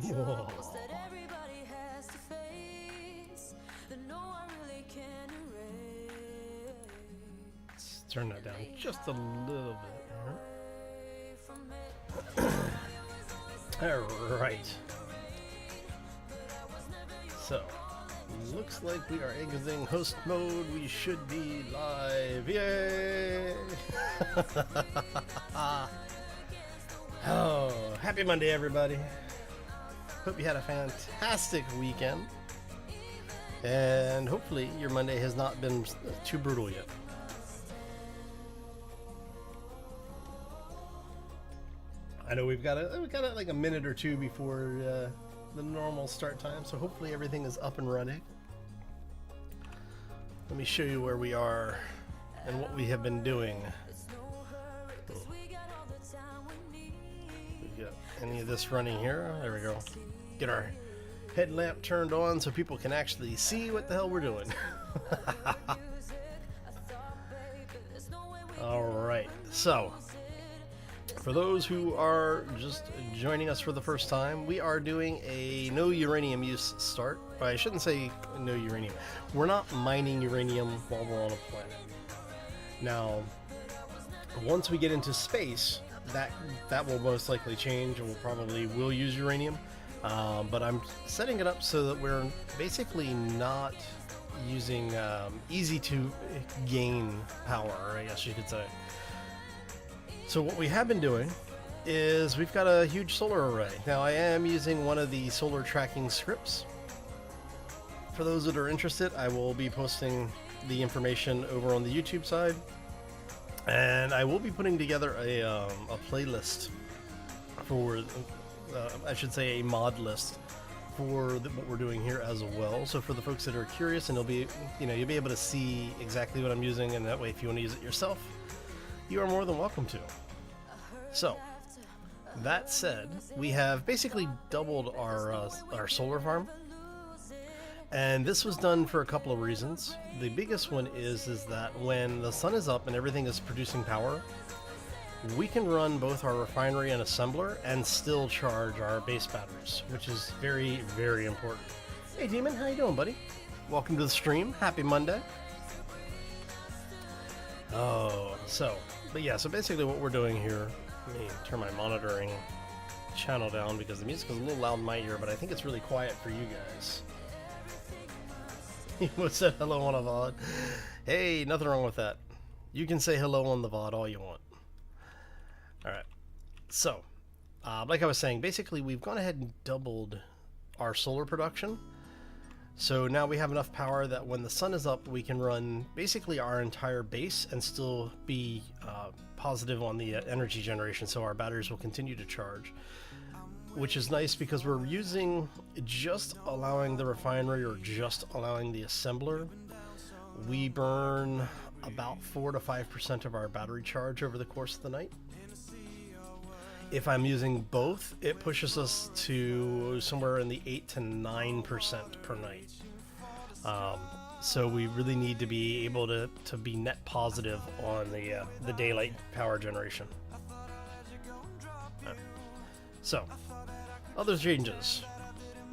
Whoa. Let's turn that down just a little bit. Alright. So, looks like we are exiting host mode. We should be live. Yay! Oh, happy Monday, everybody. Hope you had a fantastic weekend. And hopefully your Monday has not been too brutal yet. I know we've got like a minute or two before the normal start time, so hopefully everything is up and running. Let me show you where we are and what we have been doing. We got any of this running here? There we go. Get our headlamp turned on so people can actually see what the hell we're doing. Alright, so for those who are just joining us for the first time, we are doing a no uranium use start. Well, I shouldn't say no uranium. We're not mining uranium while we're on a planet. Now, once we get into space, that will most likely change, and we'll probably will use uranium. But I'm setting it up so that we're basically not using easy to gain power, I guess you could say. So what we have been doing is we've got a huge solar array. Now I am using one of the solar tracking scripts. For those that are interested, I will be posting the information over on the YouTube side, and I will be putting together a playlist for, I should say a mod list for what we're doing here as well. So for the folks that are curious, and you'll be able to see exactly what I'm using, and that way if you want to use it yourself, you are more than welcome to. So, that said, we have basically doubled our solar farm, and this was done for a couple of reasons. The biggest one is that when the sun is up and everything is producing power, we can run both our refinery and assembler and still charge our base batteries, which is very, very important. Hey Demon, how you doing, buddy? Welcome to the stream. Happy Monday. Oh, so basically what we're doing here, let me turn my monitoring channel down because the music is a little loud in my ear, but I think it's really quiet for you guys. You said hello on a VOD. Hey, nothing wrong with that. You can say hello on the VOD all you want. Alright, so, like I was saying, basically we've gone ahead and doubled our solar production. So now we have enough power that when the sun is up, we can run basically our entire base and still be positive on the energy generation, so our batteries will continue to charge. Which is nice because we're using just allowing the refinery or just allowing the assembler. We burn about 4 to 5% of our battery charge over the course of the night. If I'm using both, it pushes us to somewhere in the 8 to 9% per night. So we really need to be able to be net positive on the daylight power generation. So, other changes.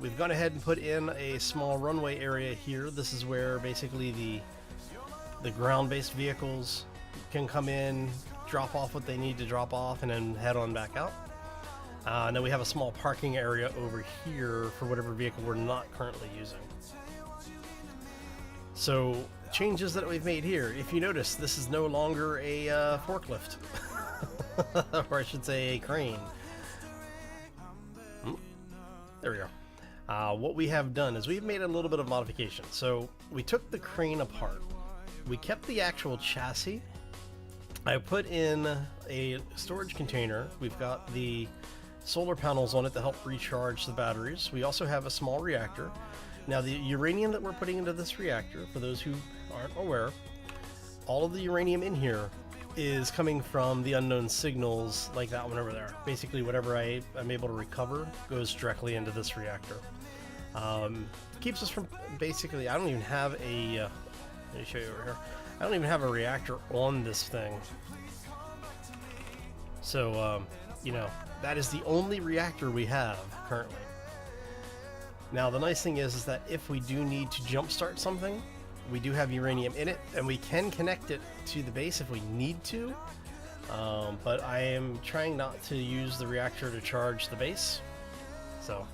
We've gone ahead and put in a small runway area here. This is where basically the ground-based vehicles can come in, drop off what they need to drop off, and then head on back out. And then we have a small parking area over here for whatever vehicle we're not currently using. So, changes that we've made here. If you notice, this is no longer a forklift. Or I should say a crane. There we go. What we have done is we've made a little bit of modification. So, we took the crane apart. We kept the actual chassis. I put in a storage container. We've got the solar panels on it to help recharge the batteries. We also have a small reactor. Now the uranium that we're putting into this reactor, for those who aren't aware, all of the uranium in here is coming from the unknown signals like that one over there. Basically whatever I'm able to recover goes directly into this reactor. Keeps us from basically, I don't even have a, let me show you over here. I don't even have a reactor on this thing. So, you know, that is the only reactor we have currently. Now the nice thing is that if we do need to jumpstart something, we do have uranium in it, and we can connect it to the base if we need to. But I am trying not to use the reactor to charge the base. So,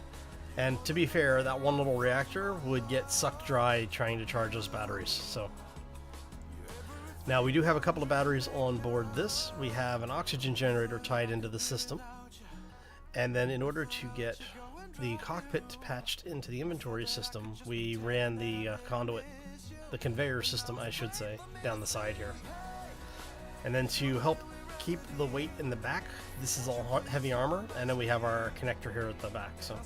and to be fair, that one little reactor would get sucked dry trying to charge those batteries. So, now we do have a couple of batteries on board this. We have an oxygen generator tied into the system. And then in order to get the cockpit patched into the inventory system, we ran the conduit, the conveyor system, I should say, down the side here. And then to help keep the weight in the back, this is all heavy armor, and then we have our connector here at the back. So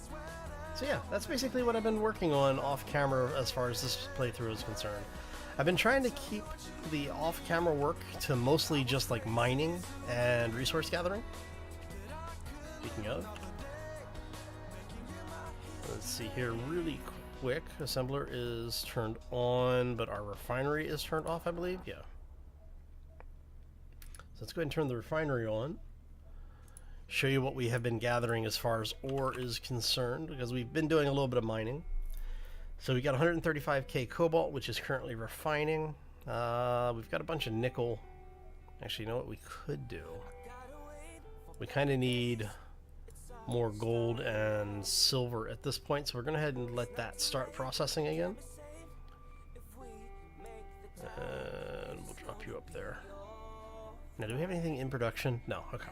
yeah, that's basically what I've been working on off camera as far as this playthrough is concerned. I've been trying to keep the off camera work to mostly just like mining and resource gathering. Speaking of, let's see here really quick. Assembler is turned on, but our refinery is turned off, I believe. Yeah. So let's go ahead and turn the refinery on. Show you what we have been gathering as far as ore is concerned, because we've been doing a little bit of mining. So we got 135k cobalt, which is currently refining. We've got a bunch of nickel. Actually, you know what we could do? We kind of need more gold and silver at this point, so we're going to head and let that start processing again. And we'll drop you up there. Now, do we have anything in production? No. Okay.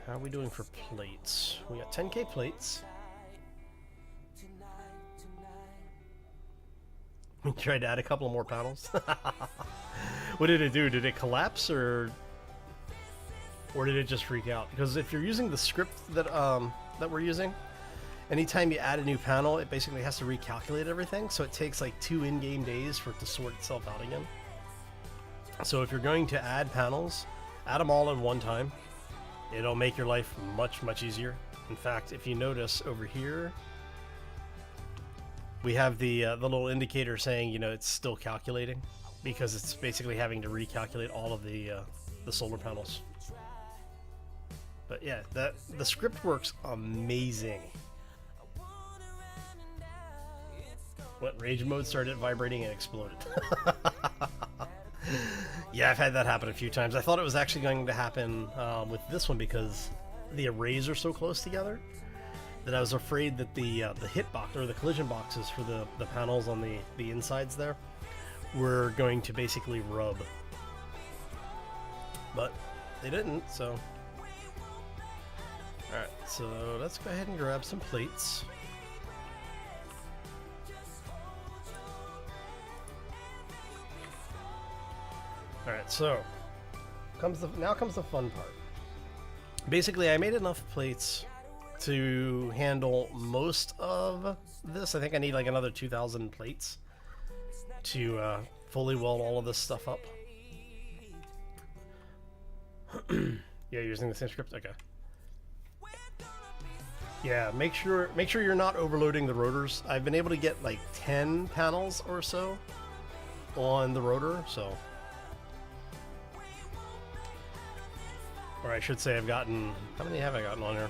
How are we doing for plates? We got 10k plates. We tried to add a couple more panels. What did it do? Did it collapse or did it just freak out? Because if you're using the script that that we're using, anytime you add a new panel, it basically has to recalculate everything. So it takes like 2 in-game days for it to sort itself out again. So if you're going to add panels, add them all in one time. It'll make your life much, much easier. In fact, if you notice over here, we have the little indicator saying, you know, it's still calculating, because it's basically having to recalculate all of the solar panels. But yeah, the script works amazing. What, rage mode started vibrating and exploded. Yeah, I've had that happen a few times. I thought it was actually going to happen with this one because the arrays are so close together that I was afraid that the hit box or the collision boxes for the panels on the insides there were going to basically rub. But they didn't, so. Alright, so let's go ahead and grab some plates. Alright, so now comes the fun part. Basically, I made enough plates to handle most of this. I think I need like another 2,000 plates to fully weld all of this stuff up. Yeah, you're using the same script? Okay. Yeah, make sure you're not overloading the rotors. I've been able to get like 10 panels or so on the rotor, so. Or I should say I've gotten, how many have I gotten on here?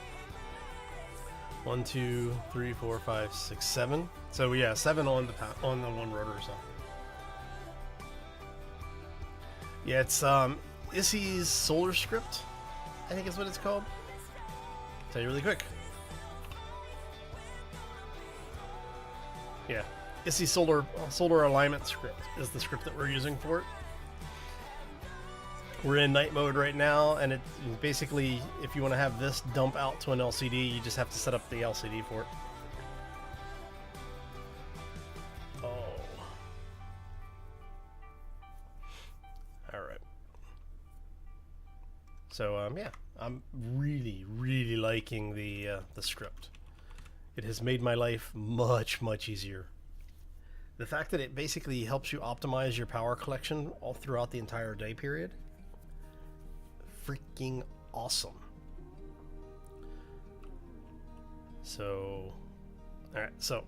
1, 2, 3, 4, 5, 6, 7. So yeah, 7 on the one rotor. So yeah, it's Issy's solar script, I think is what it's called. I'll tell you really quick. Yeah, Issy's solar alignment script is the script that we're using for it. We're in night mode right now, and it basically, if you want to have this dump out to an LCD, you just have to set up the LCD for it. Oh. Alright. So, yeah, I'm really, really liking the script. It has made my life much, much easier. The fact that it basically helps you optimize your power collection all throughout the entire day period. Freaking awesome. So, alright, so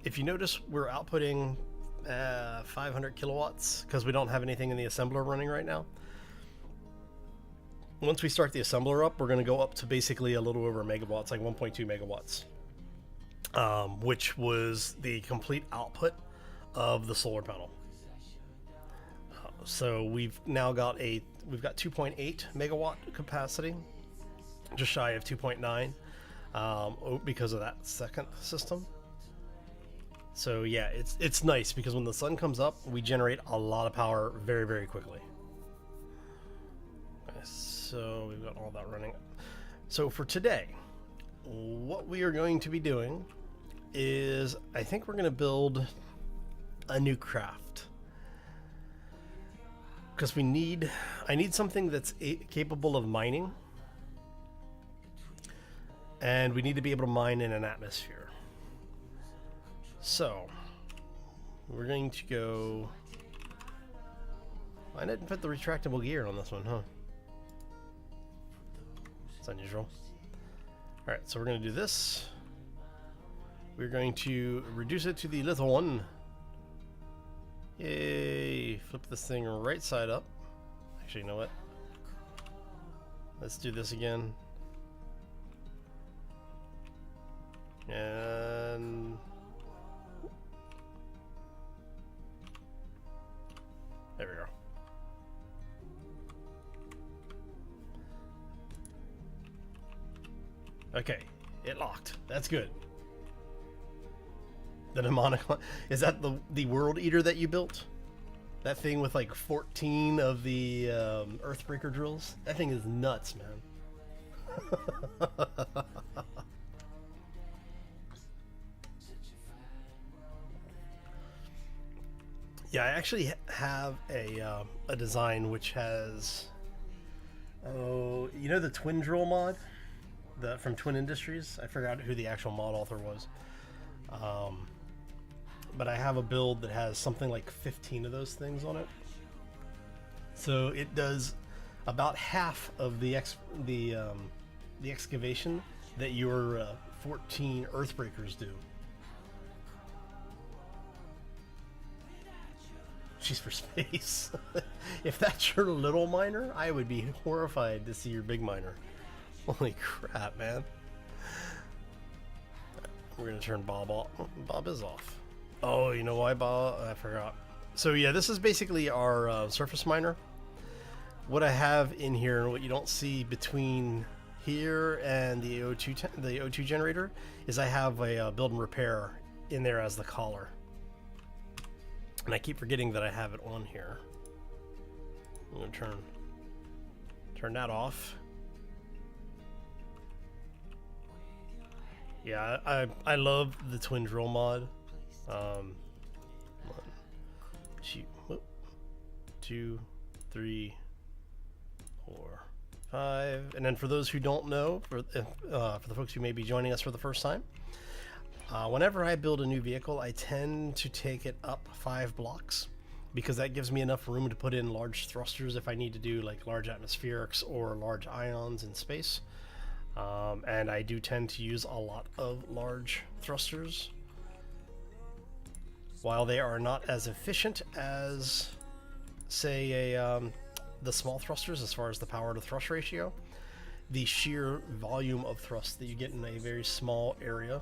if you notice, we're outputting 500 kilowatts because we don't have anything in the assembler running right now. Once we start the assembler up, we're going to go up to basically a little over megawatts, like 1.2 megawatts. which was the complete output of the solar panel. So we've now got 2.8 megawatt capacity, just shy of 2.9, because of that second system. So yeah, it's nice because when the sun comes up, we generate a lot of power very, very quickly. So we've got all that running. So for today, what we are going to be doing is, I think we're going to build a new craft, because I need something that's capable of mining, and we need to be able to mine in an atmosphere. So we're going to go. I didn't put the retractable gear on this one, huh? It's unusual. All right, so we're going to do this. We're going to reduce it to the little one. Yay! Flip this thing right side up. Actually, you know what? Let's do this again. And there we go. Okay, it locked. That's good. The mnemonic, is that the world eater that you built? That thing with like 14 of the earthbreaker drills? That thing is nuts, man. Yeah, I actually have a design which has, oh, you know the twin drill mod, from Twin Industries? I forgot who the actual mod author was. But I have a build that has something like 15 of those things on it. So it does about half of the excavation that your 14 earthbreakers do. She's for space. If that's your little miner, I would be horrified to see your big miner. Holy crap, man. We're gonna turn Bob off. Bob is off. Oh, you know why, Bob? I forgot. So yeah, this is basically our surface miner. What I have in here, and what you don't see between here and the O2 generator, is I have a build and repair in there as the collar. And I keep forgetting that I have it on here. I'm gonna turn that off. Yeah, I love the twin drill mod. 1, 2, 3, 4, 5, and then for those who don't know, for the folks who may be joining us for the first time, whenever I build a new vehicle, I tend to take it up 5 blocks, because that gives me enough room to put in large thrusters if I need to do like large atmospherics or large ions in space. And I do tend to use a lot of large thrusters. While they are not as efficient as, say, the small thrusters as far as the power to thrust ratio, the sheer volume of thrust that you get in a very small area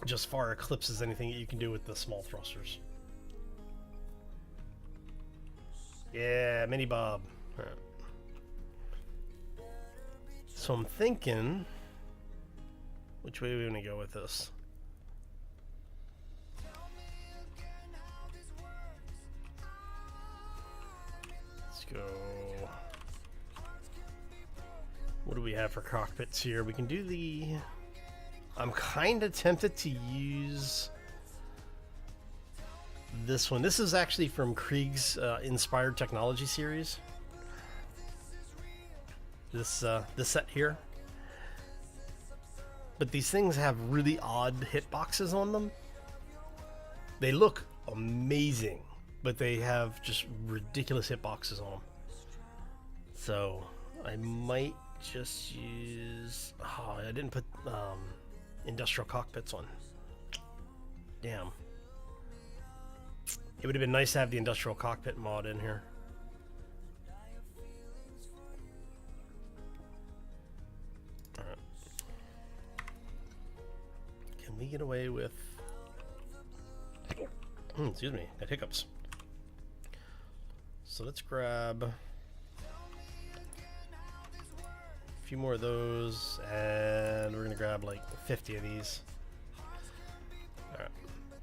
just far eclipses anything that you can do with the small thrusters. Yeah, Mini Bob. All right. So I'm thinking, which way are we going to go with this? Let's go. What do we have for cockpits here? We can do the... I'm kind of tempted to use this one. This is actually from Krieg's Inspired Technology series. This set here. But these things have really odd hitboxes on them. They look amazing, but they have just ridiculous hitboxes on them. So I might just use... Oh, I didn't put industrial cockpits on. Damn. It would have been nice to have the industrial cockpit mod in here. Can we get away with... excuse me, got hiccups. So let's grab a few more of those, and we're gonna grab like 50 of these. Alright,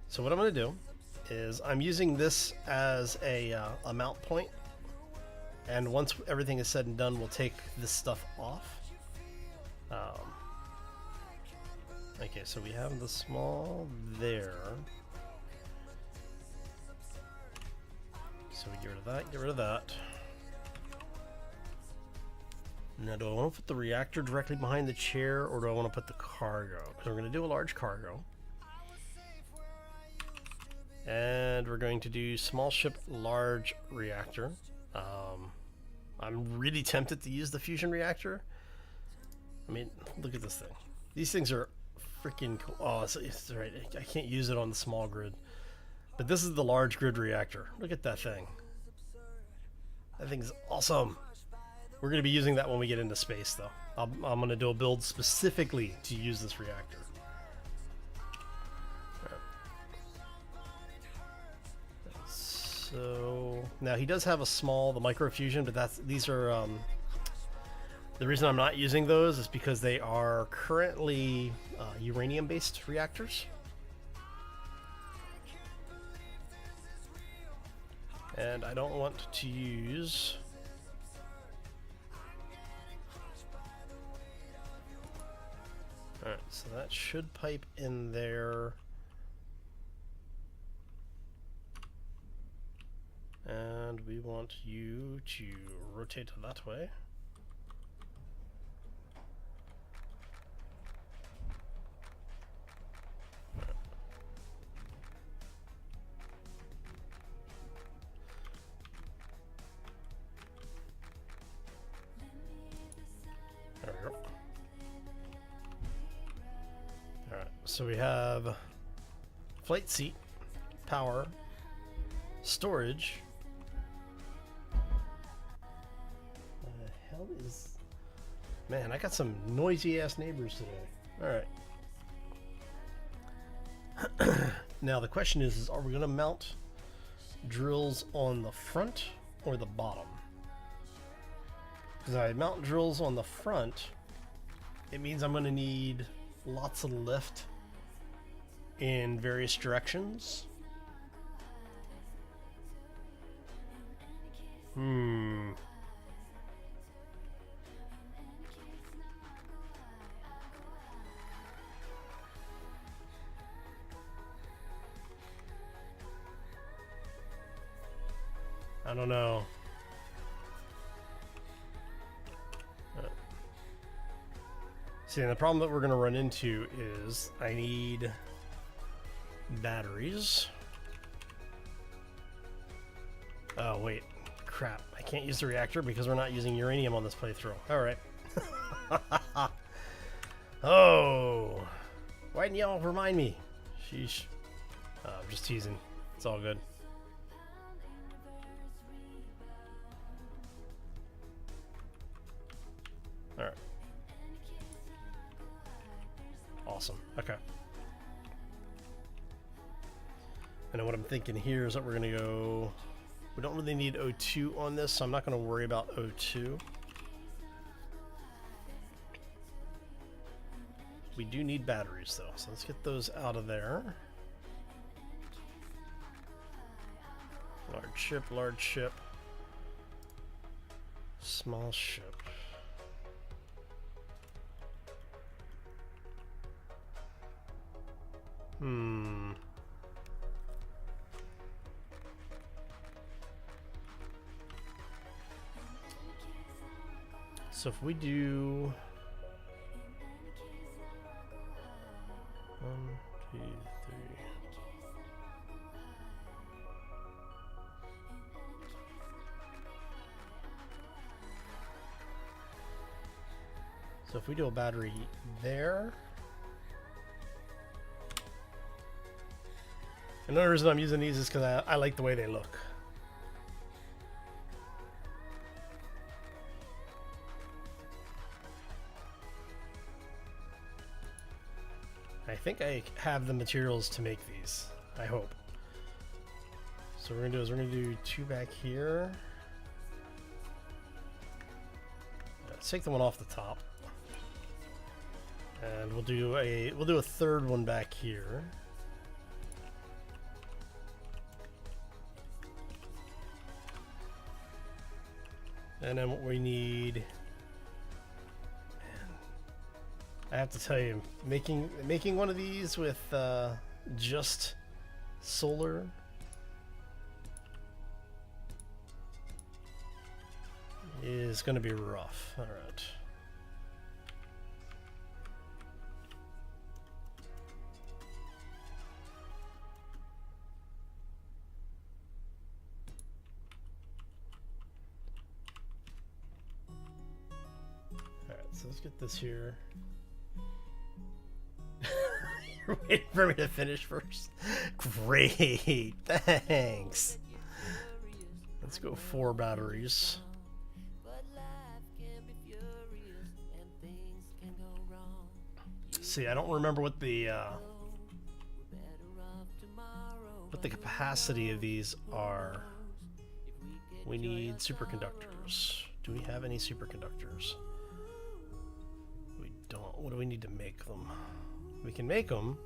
so what I'm gonna do is I'm using this as a mount point, and once everything is said and done, we'll take this stuff off. Okay, so we have the small there. So we get rid of that, get rid of that. Now, do I want to put the reactor directly behind the chair, or do I want to put the cargo? Because we're going to do a large cargo. And we're going to do small ship, large reactor. I'm really tempted to use the fusion reactor. I mean, look at this thing. These things are freaking cool. Oh, it's right. I can't use it on the small grid. But this is the large grid reactor. Look at that thing. That thing's awesome. We're going to be using that when we get into space, though. I'm going to do a build specifically to use this reactor. So now he does have a small, the microfusion, but these are the reason I'm not using those is because they are currently uranium-based reactors. And I don't want to use alright, so that should pipe in there. And we want you to rotate that way. There we go. Alright, so we have flight seat, power, storage. What the hell is... Man, I got some noisy ass neighbors today. Alright. Now the question is are we going to mount drills on the front or the bottom? Because if I mount drills on the front, it means I'm going to need lots of lift in various directions. I don't know. See, and the problem that we're going to run into is I need batteries. Oh, wait. Crap. I can't use the reactor because we're not using uranium on this playthrough. Alright. Oh. Why didn't y'all remind me? Sheesh. I'm just teasing. It's all good. Alright. Awesome. Okay. And then what I'm thinking here is that we're going to go... We don't really need O2 on this, so I'm not going to worry about O2. We do need batteries, though, so let's get those out of there. Large ship, large ship. Small ship. So if we do 1, 2, 3. So if we do a battery there. Another reason I'm using these is because I like the way they look. I think I have the materials to make these. I hope. So what we're gonna do 2 back here. Let's take the one off the top, and we'll do a 3rd one back here. And then what we need, man, I have to tell you, making one of these with just solar is going to be rough. All right. So let's get this here. You're waiting for me to finish first? Great, thanks. Let's go 4 batteries. See, I don't remember what the capacity of these are. We need superconductors. Do we have any superconductors? We don't. What do we need to make them? We can make them.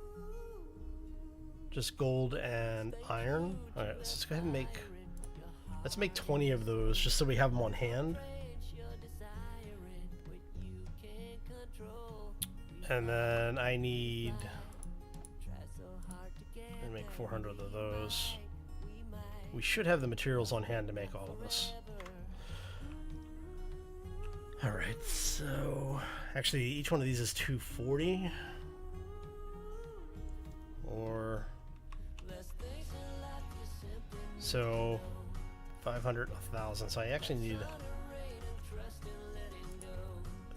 Just gold and iron. All right, let's go ahead and make. Let's make 20 of those, just so we have them on hand. And then I need. I make 400 of those. We should have the materials on hand to make all of this. All right, so actually each one of these is 240, or so 500, 1,000. So I actually need a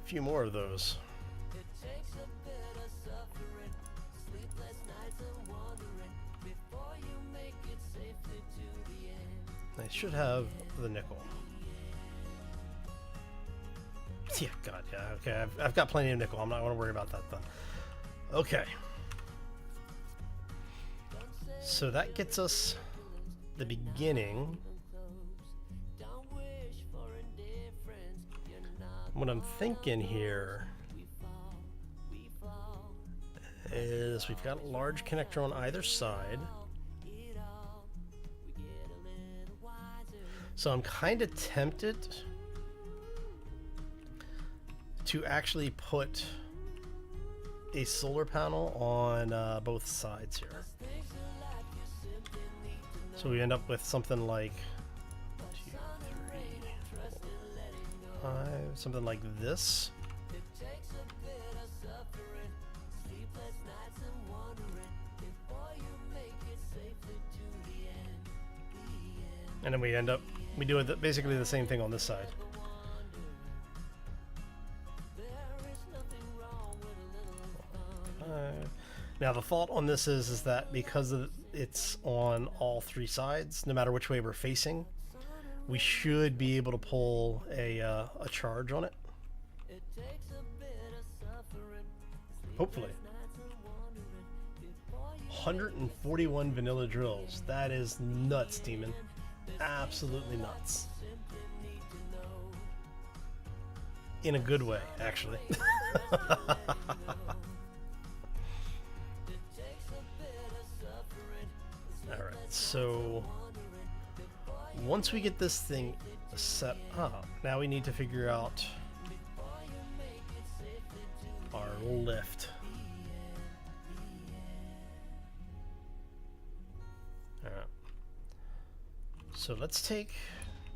few more of those. I should have the nickel. Yeah, God, yeah, okay. I've got plenty of nickel. I'm not going to worry about that, though. Okay. So that gets us the beginning. What I'm thinking here is we've got a large connector on either side. So I'm kind of tempted to actually put a solar panel on both sides here. So we end up with something like 2, 3, 4, 5, something like this. And then we end up, we do basically the same thing on this side. Now the thought on this is that because it's on all 3 sides, no matter which way we're facing, we should be able to pull a charge on it. Hopefully. 141 vanilla drills. That is nuts, Demon. Absolutely nuts. In a good way, actually. Alright, so once we get this thing set up, now we need to figure out our lift. Alright. So let's take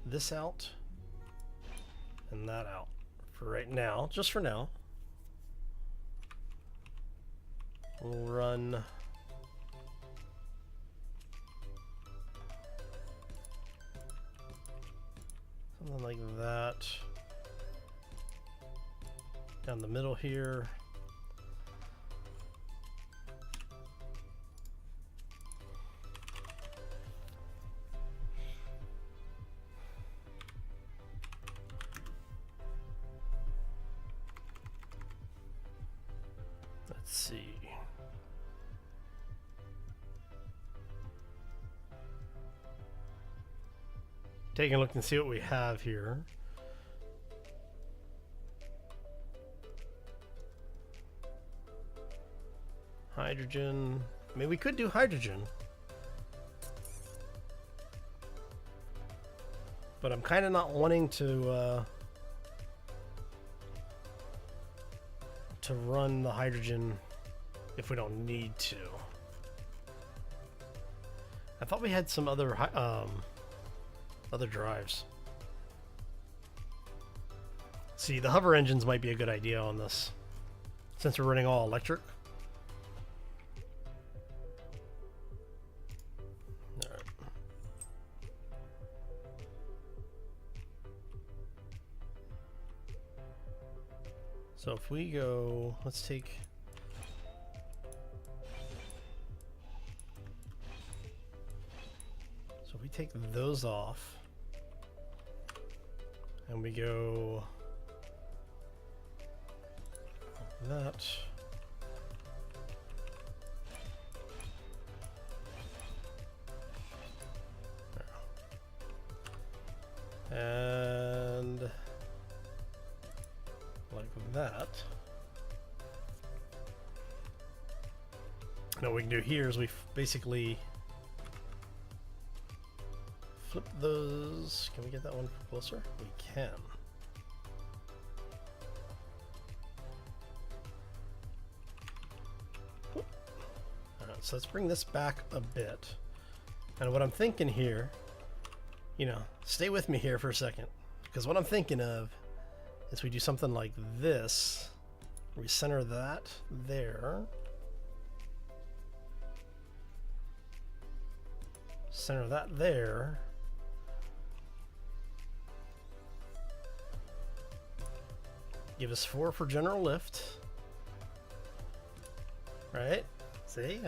this out and that out for right now, just for now. We'll run something like that down the middle here. Let's see. taking a look and see what we have here. Hydrogen. I mean, we could do hydrogen. But I'm kind of not wanting to run the hydrogen if we don't need to. I thought we had some other drives. See, the hover engines might be a good idea on this, since we're running all electric. All right. So if we go, let's take. So we take those off, and we go like that. And like that. Now what we can do here is we basically flip those. Can we get that one closer? We can. Alright, so let's bring this back a bit. And what I'm thinking here, you know, stay with me here for a second, because what I'm thinking of is we do something like this. We center that there. Center that there. Give us 4 for general lift. Right? See?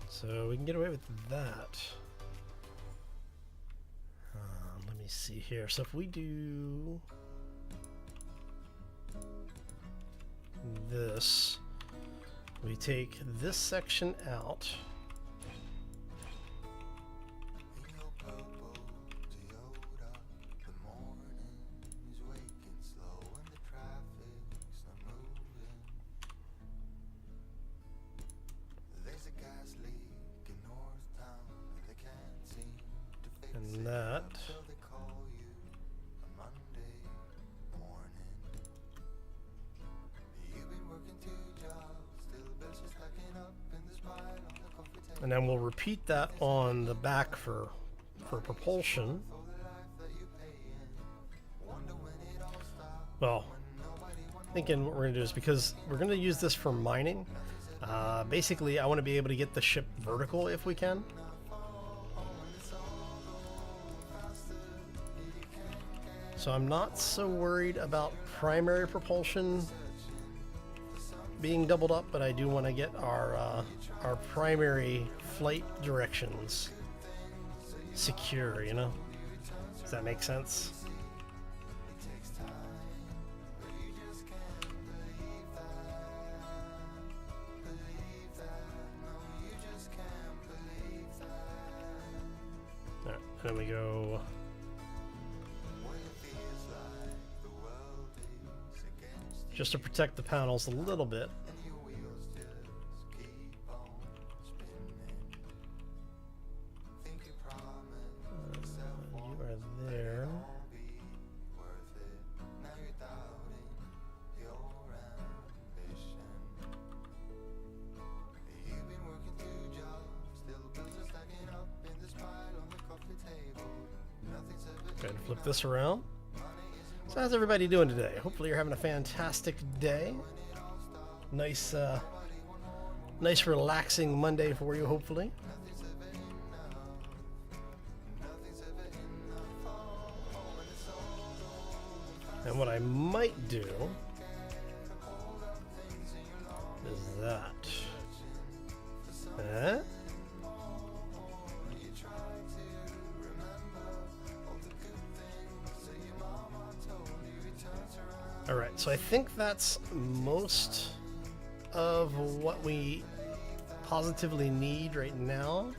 So we can get away with that. Let me see here. So if we do this, we take this section out. And that. And then we'll repeat that on the back for propulsion. Well, thinking what we're going to do is, because we're going to use this for mining, basically I want to be able to get the ship vertical if we can. So I'm not so worried about primary propulsion being doubled up, but I do want to get our primary flight directions secure, you know? Does that make sense? All right, and then we go. Just to protect the panels a little bit. You are there. Go ahead and flip this around. So how's everybody doing today? Hopefully you're having a fantastic day. Nice relaxing Monday for you, hopefully. And what I might do is that. Alright, so I think that's most of what we positively need right now.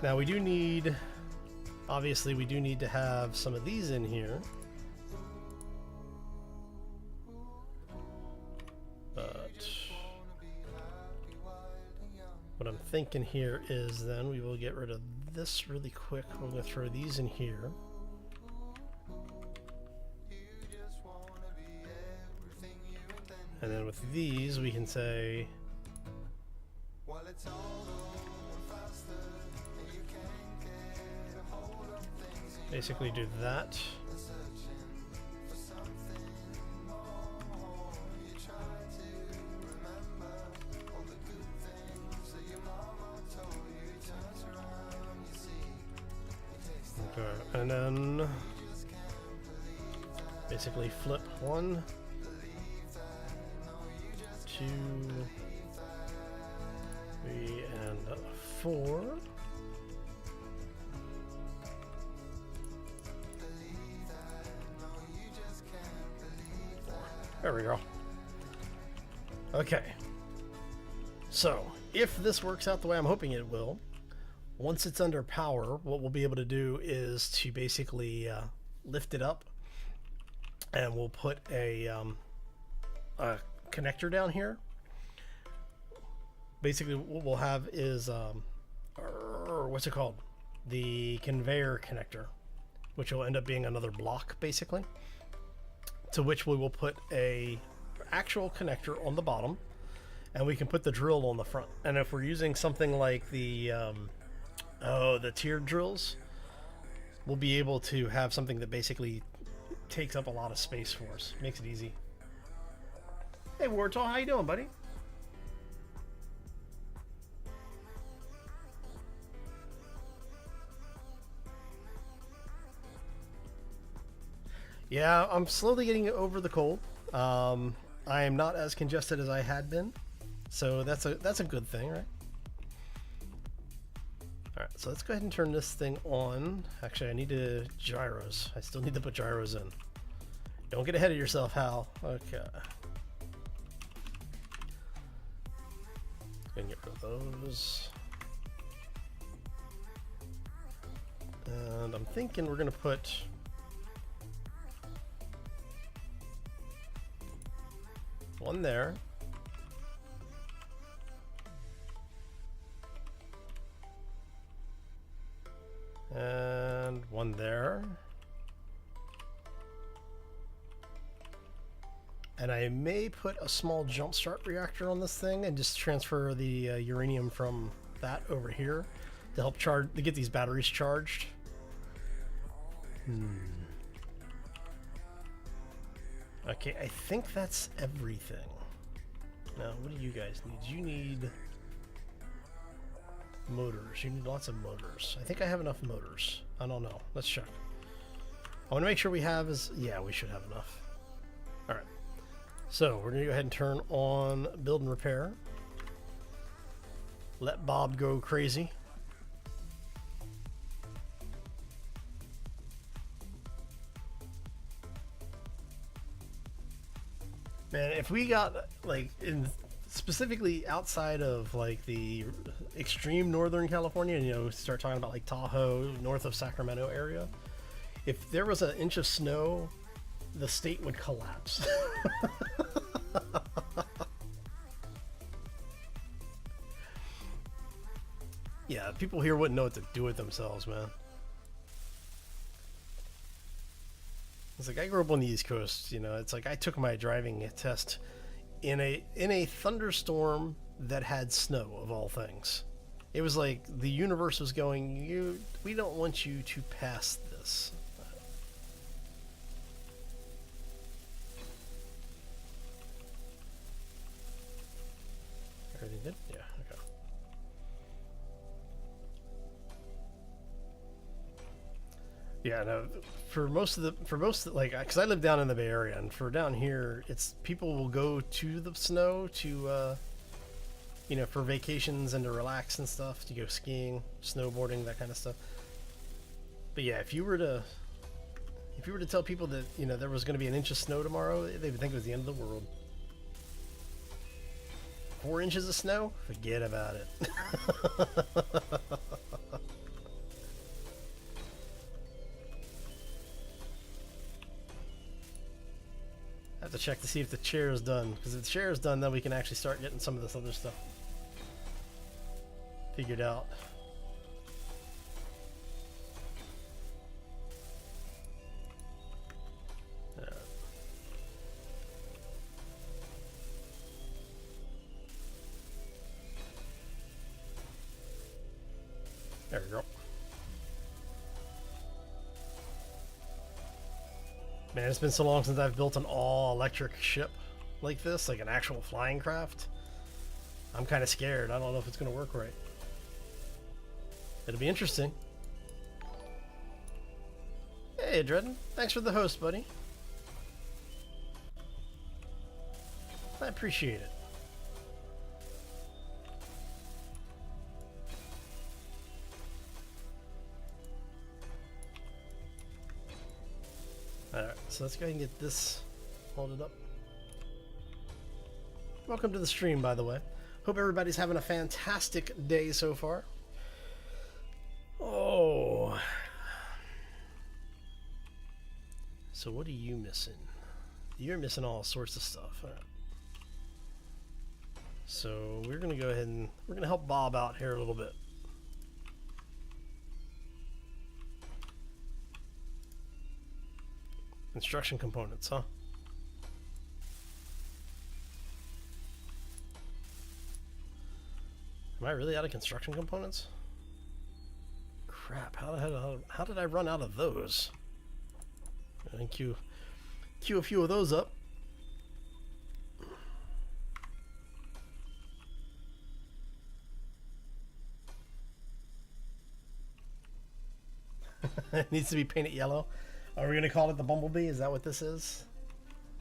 Now we do need, obviously we do need to have some of these in here. But what I'm thinking here is then we will get rid of this really quick. We're going to throw these in here. And then with these we can say basically do that. Okay, and then basically flip 1, 2, 3, and 4. There we go. Okay. So, if this works out the way I'm hoping it will, once it's under power, what we'll be able to do is to basically lift it up, and we'll put a connector down here. Basically, what we'll have is what's it called? The conveyor connector, which will end up being another block, basically. To which we will put a actual connector on the bottom, and we can put the drill on the front. And if we're using something like the tiered drills, we'll be able to have something that basically takes up a lot of space for us. Makes it easy. Hey Wartall, how you doing, buddy? Yeah, I'm slowly getting over the cold. I am not as congested as I had been, so that's a good thing, right? All right, so let's go ahead and turn this thing on. Actually, I need to gyros. I still need to put gyros in. Don't get ahead of yourself, Hal. Okay. Gonna get rid of those. And I'm thinking we're gonna put one there. And one there. And I may put a small jump start reactor on this thing and just transfer the uranium from that over here to help get these batteries charged. Okay, I think that's everything. Now, what do you guys need? You need motors. You need lots of motors. I think I have enough motors. I don't know. Let's check. I want to make sure we have yeah, we should have enough. All right. So we're going to go ahead and turn on build and repair. Let Bob go crazy. Man, if we got like specifically outside of like the extreme northern California, you know, start talking about like Tahoe, north of Sacramento area, if there was an inch of snow, the state would collapse. Yeah, people here wouldn't know what to do with themselves, man. It's like I grew up on the East Coast, you know. It's like I took my driving test in a thunderstorm that had snow, of all things. It was like the universe was going, we don't want you to pass this. Everything good? Yeah, okay. Yeah, no. Like, because I live down in the Bay Area, and for down here, it's people will go to the snow to, for vacations and to relax and stuff, to go skiing, snowboarding, that kind of stuff. But yeah, if you were to tell people that there was going to be an inch of snow tomorrow, they would think it was the end of the world. 4 inches of snow? Forget about it. I have to check to see if the chair is done, because if the chair is done, then we can actually start getting some of this other stuff figured out. There we go. Man, it's been so long since I've built an all-electric ship like this, like an actual flying craft. I'm kind of scared. I don't know if it's going to work right. It'll be interesting. Hey, Dredden. Thanks for the host, buddy. I appreciate it. Alright, so let's go ahead and get this folded up. Welcome to the stream, by the way. Hope everybody's having a fantastic day so far. Oh. So what are you missing? You're missing all sorts of stuff. All right. So we're going to go ahead and we're going to help Bob out here a little bit. Construction components, huh? Am I really out of construction components? Crap, how did I run out of those? I think queue a few of those up. It needs to be painted yellow. Are we going to call it the Bumblebee? Is that what this is?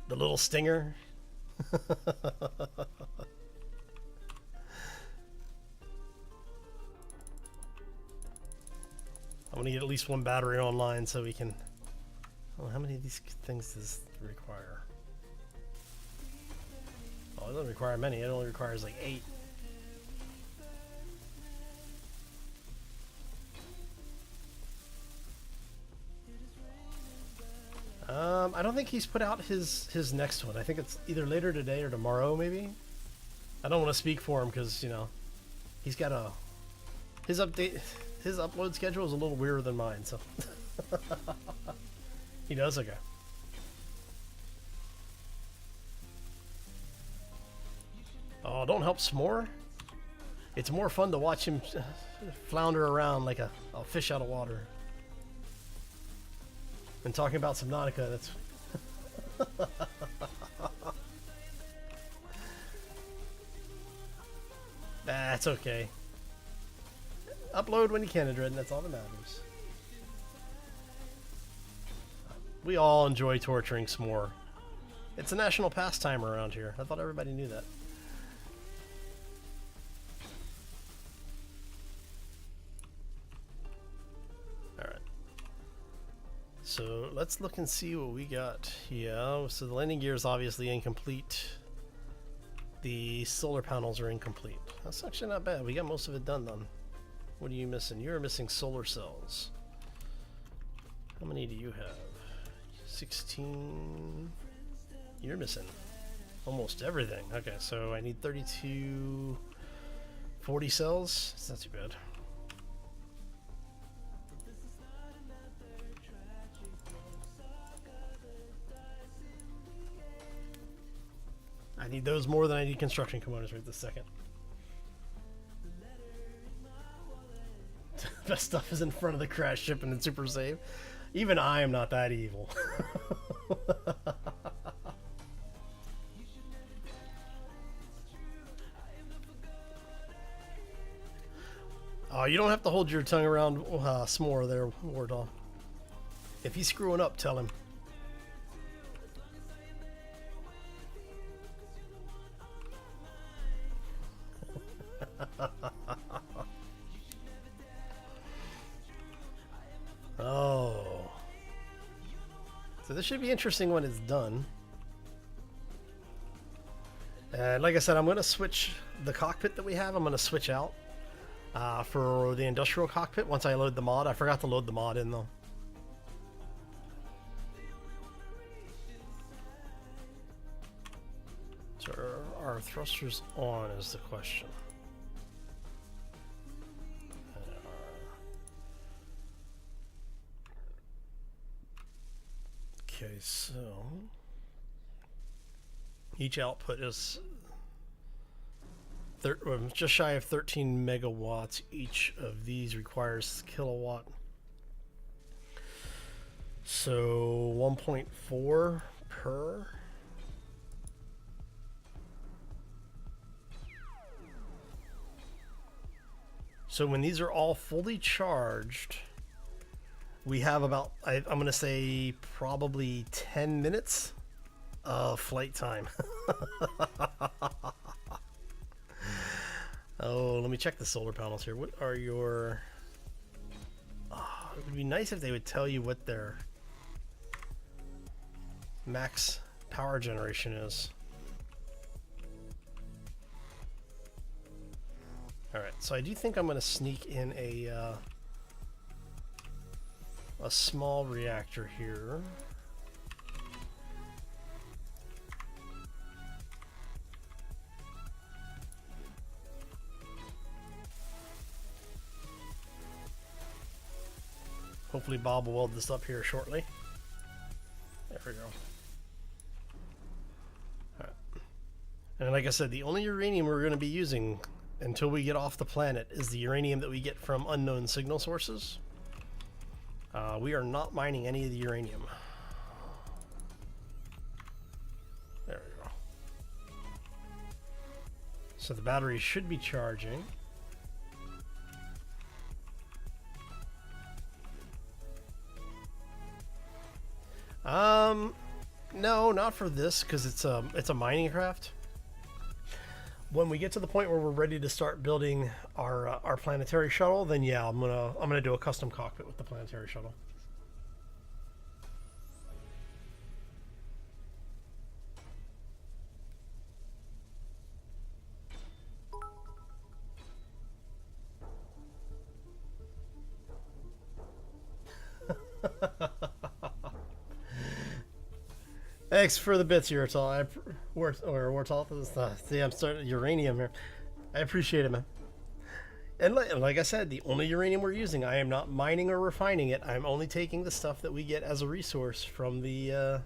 The little stinger? I'm going to get at least one battery online so we can... Oh, how many of these things does it require? Oh, it doesn't require many. It only requires like 8. I don't think he's put out his next one. I think it's either later today or tomorrow, maybe. I don't want to speak for him because, he's got his upload schedule is a little weirder than mine, so. He does? Okay. Oh, don't help S'more? It's more fun to watch him flounder around like a fish out of water. And talking about Subnautica, that's... That's okay. Upload when you can, Adred, and that's all that matters. We all enjoy torturing S'more. It's a national pastime around here. I thought everybody knew that. So let's look and see what we got. Yeah, so the landing gear is obviously incomplete. The solar panels are incomplete. That's actually not bad. We got most of it done then. What are you missing? You're missing solar cells. How many do you have? 16. You're missing almost everything. Okay, so I need 32, 40 cells. It's not too bad. I need those more than I need construction components right this second. Best stuff is in front of the crash ship and in Super Save. Even I am not that evil. Oh, you don't have to hold your tongue around S'more there, Wardall. If he's screwing up, tell him. Oh. So this should be interesting when it's done. And like I said, I'm going to switch the cockpit that we have. I'm going to switch out for the industrial cockpit once I load the mod. I forgot to load the mod in though. So are thrusters on is the question. Okay, so each output is just shy of 13 megawatts. Each of these requires kilowatt. So 1.4 per. So when these are all fully charged, we have about, I'm going to say probably 10 minutes of flight time. Oh, let me check the solar panels here. What are your... Oh, it would be nice if they would tell you what their max power generation is. Alright, so I do think I'm going to sneak in a small reactor here. Hopefully Bob will weld this up here shortly. There we go. Alright. And like I said, the only uranium we're going to be using until we get off the planet is the uranium that we get from unknown signal sources. We are not mining any of the uranium. There we go. So the battery should be charging. No, not for this, because it's a mining craft. When we get to the point where we're ready to start building our planetary shuttle, then yeah, I'm gonna do a custom cockpit with the planetary shuttle. Thanks for the bits, Urtal. Wartal. See, I'm starting uranium here. I appreciate it, man. And like I said, the only uranium we're using, I am not mining or refining it. I'm only taking the stuff that we get as a resource from the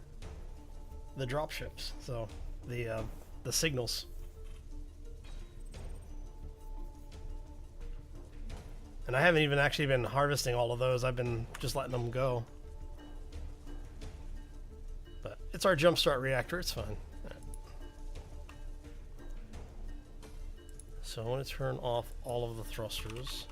drop ships. So the signals. And I haven't even actually been harvesting all of those. I've been just letting them go. But it's our jumpstart reactor. It's fine. Right. So I want to turn off all of the thrusters.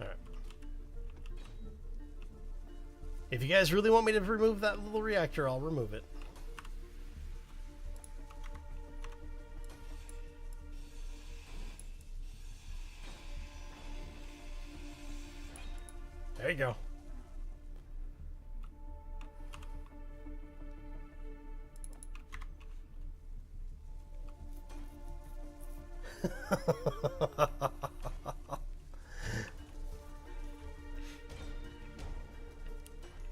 All right. If you guys really want me to remove that little reactor, I'll remove it. There you go.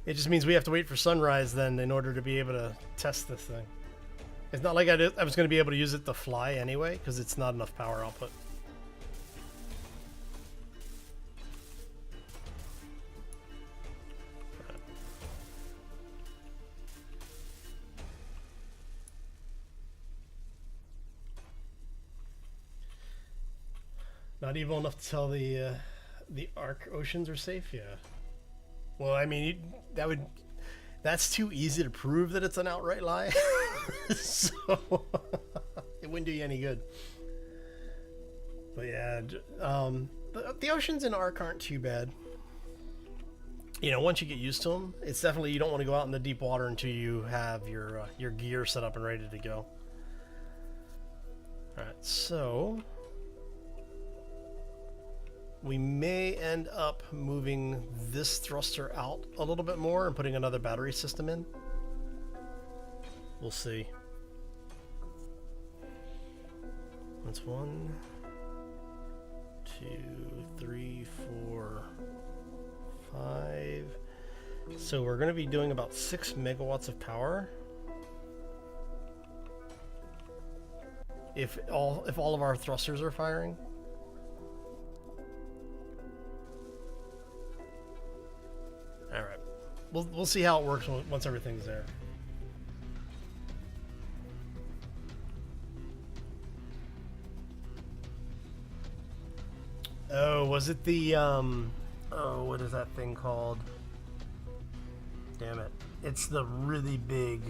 It just means we have to wait for sunrise then in order to be able to test this thing. It's not like I was going to be able to use it to fly anyway, because it's not enough power output. Not evil enough to tell the Arc oceans are safe? Yeah. Well, I mean, That's too easy to prove that it's an outright lie. So it wouldn't do you any good. But yeah, the oceans in Ark aren't too bad. You know, once you get used to them, it's definitely, you don't want to go out in the deep water until you have your gear set up and ready to go. Alright, so we may end up moving this thruster out a little bit more and putting another battery system in. We'll see. That's 1, 2, 3, 4, 5. So we're going to be doing about 6 megawatts of power. If all of our thrusters are firing. All right, we'll see how it works once everything's there. Oh, was it the oh, what is that thing called? Damn it! It's the really big.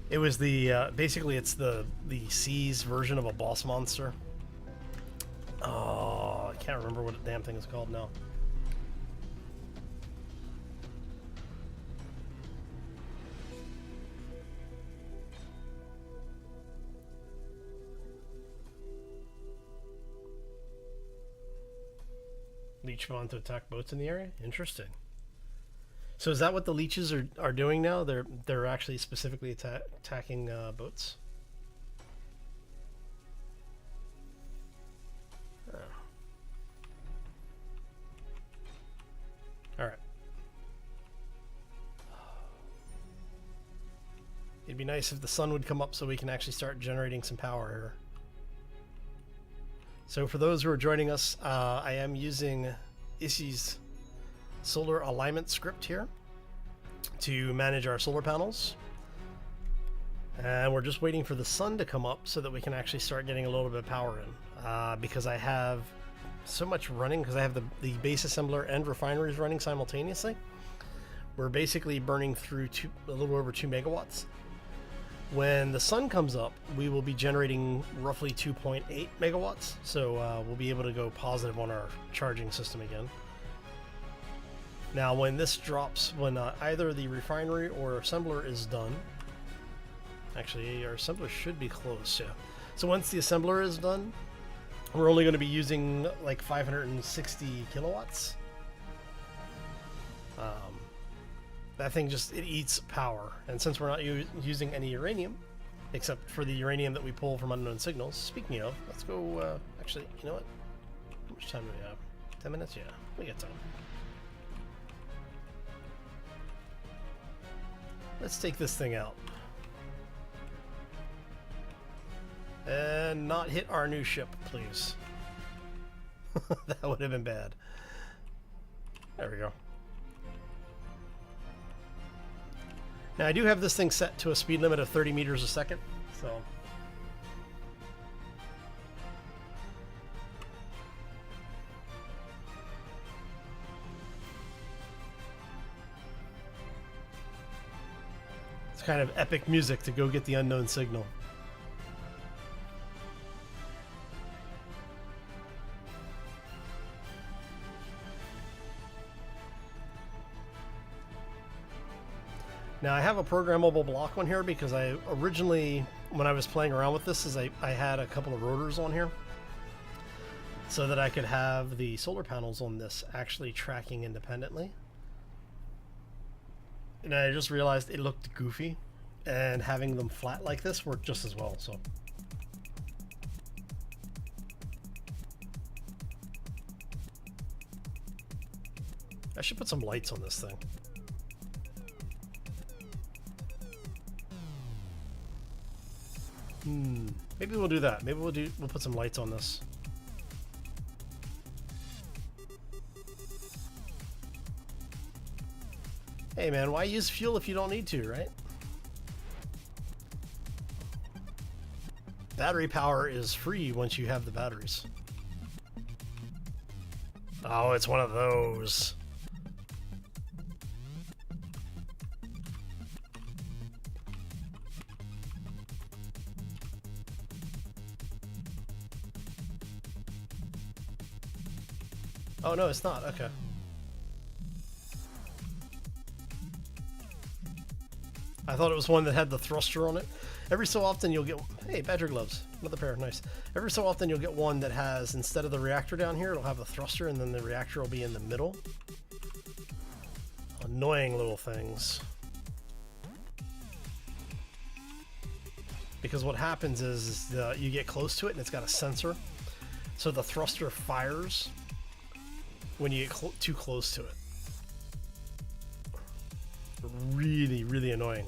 It was the basically it's the sea's version of a boss monster. Oh, I can't remember what the damn thing is called now. Leech spawn to attack boats in the area? Interesting. So is that what the leeches are doing now? They're actually specifically attacking boats? Oh. Alright. It'd be nice if the sun would come up so we can actually start generating some power here. So for those who are joining us, I am using Issy's solar alignment script here to manage our solar panels. And we're just waiting for the sun to come up so that we can actually start getting a little bit of power in. Because I have so much running, because I have the base assembler and refineries running simultaneously. We're basically burning through a little over 2 megawatts. When the sun comes up, we will be generating roughly 2.8 megawatts, so we'll be able to go positive on our charging system again. Now, when this drops, when either the refinery or assembler is done, actually, our assembler should be close, yeah. So once the assembler is done, we're only going to be using like 560 kilowatts. That thing just, it eats power. And since we're not using any uranium, except for the uranium that we pull from unknown signals, speaking of, let's go, actually, you know what? How much time do we have? 10 minutes? Yeah, we got time. Let's take this thing out. And not hit our new ship, please. That would have been bad. There we go. Now I do have this thing set to a speed limit of 30 meters a second, so. It's kind of epic music to go get the unknown signal. Now I have a programmable block on here because I originally, when I was playing around with this, I had a couple of rotors on here so that I could have the solar panels on this actually tracking independently. And I just realized it looked goofy, and having them flat like this worked just as well, so. I should put some lights on this thing. Maybe we'll do that. Maybe we'll put some lights on this. Hey man, why use fuel if you don't need to, right? Battery power is free once you have the batteries. Oh, it's one of those. Oh no, it's not. Okay. I thought it was one that had the thruster on it. Every so often you'll get... Hey, badger gloves. Another pair. Nice. Every so often you'll get one that has, instead of the reactor down here, it'll have a thruster, and then the reactor will be in the middle. Annoying little things. Because what happens is you get close to it, and it's got a sensor. So the thruster fires when you get too close to it. Really, really annoying.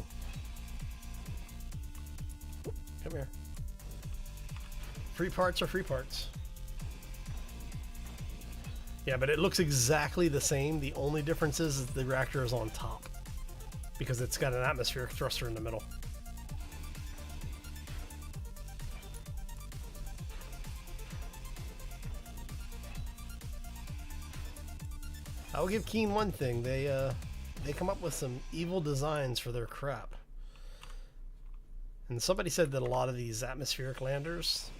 Come here. Free parts are free parts. Yeah, but it looks exactly the same. The only difference is the reactor is on top because it's got an atmospheric thruster in the middle. I'll give Keen one thing. They come up with some evil designs for their crap. And somebody said that a lot of these atmospheric landers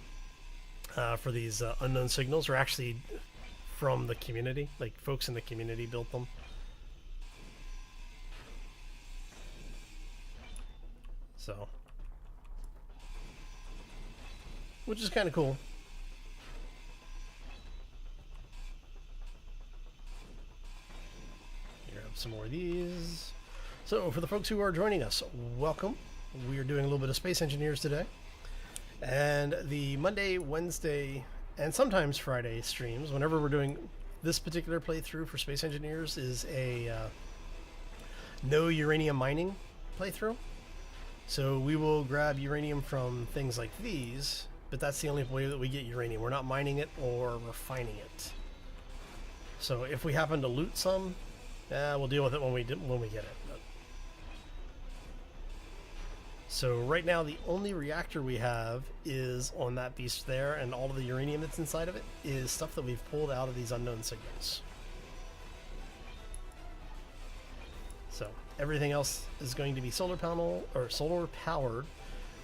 for these unknown signals are actually from the community. Like, folks in the community built them. So, which is kind of cool. Grab some more of these. So, for the folks who are joining us, welcome. We are doing a little bit of Space Engineers today. And the Monday, Wednesday, and sometimes Friday streams, whenever we're doing this particular playthrough for Space Engineers, is a no uranium mining playthrough. So we will grab uranium from things like these, but that's the only way that we get uranium. We're not mining it or refining it. So if we happen to loot some, we'll deal with it when we get it. So right now the only reactor we have is on that beast there, and all of the uranium that's inside of it is stuff that we've pulled out of these unknown signals. So everything else is going to be solar panel or solar powered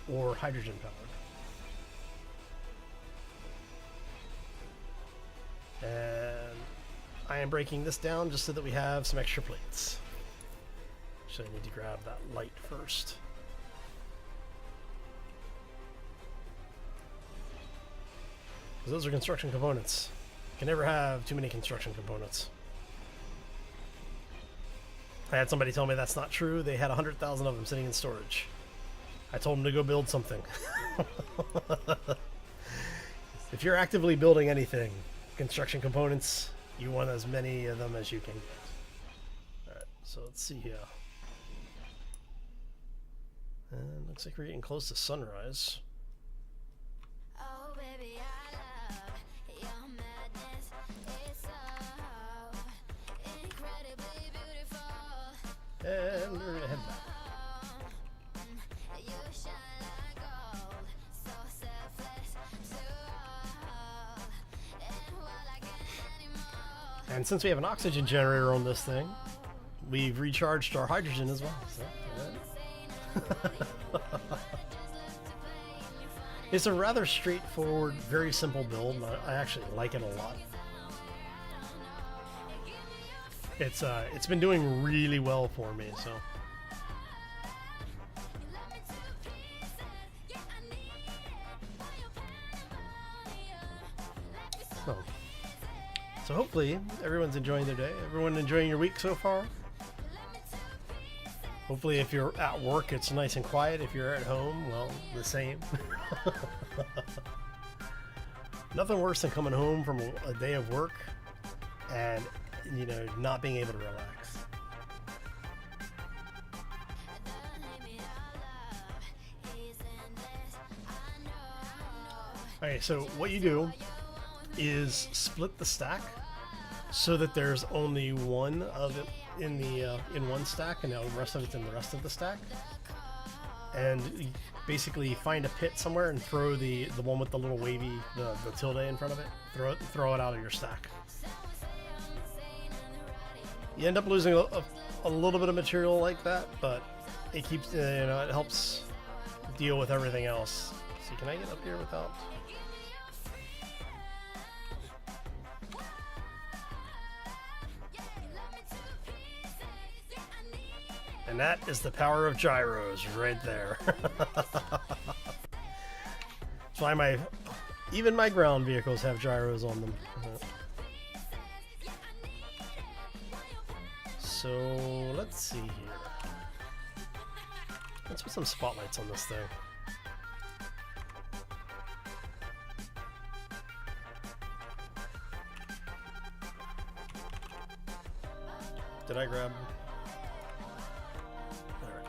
or hydrogen powered. And I am breaking this down just so that we have some extra plates. Actually, I need to grab that light first. Those are construction components. You can never have too many construction components. I had somebody tell me that's not true. They had 100,000 of them sitting in storage. I told them to go build something. If you're actively building anything, construction components, you want as many of them as you can get. Alright, so let's see here. And looks like we're getting close to sunrise. And we're gonna head back. And since we have an oxygen generator on this thing, we've recharged our hydrogen as well. So, yeah. It's a rather straightforward, very simple build. I actually like it a lot. It's been doing really well for me, so. So hopefully everyone's enjoying their day. Everyone enjoying your week so far? Hopefully if you're at work, it's nice and quiet. If you're at home, well, the same. Nothing worse than coming home from a day of work and, you know, not being able to relax. Okay, so what you do is split the stack so that there's only one of it in one stack, and the rest of it's in the rest of the stack. And you basically find a pit somewhere and throw the one with the little wavy the tilde in front of it. Throw it out of your stack. You end up losing a little bit of material like that, but it keeps it helps deal with everything else. See, can I get up here without? And that is the power of gyros right there. That's why even my ground vehicles have gyros on them. So let's see here. Let's put some spotlights on this thing. Did I grab? There we go.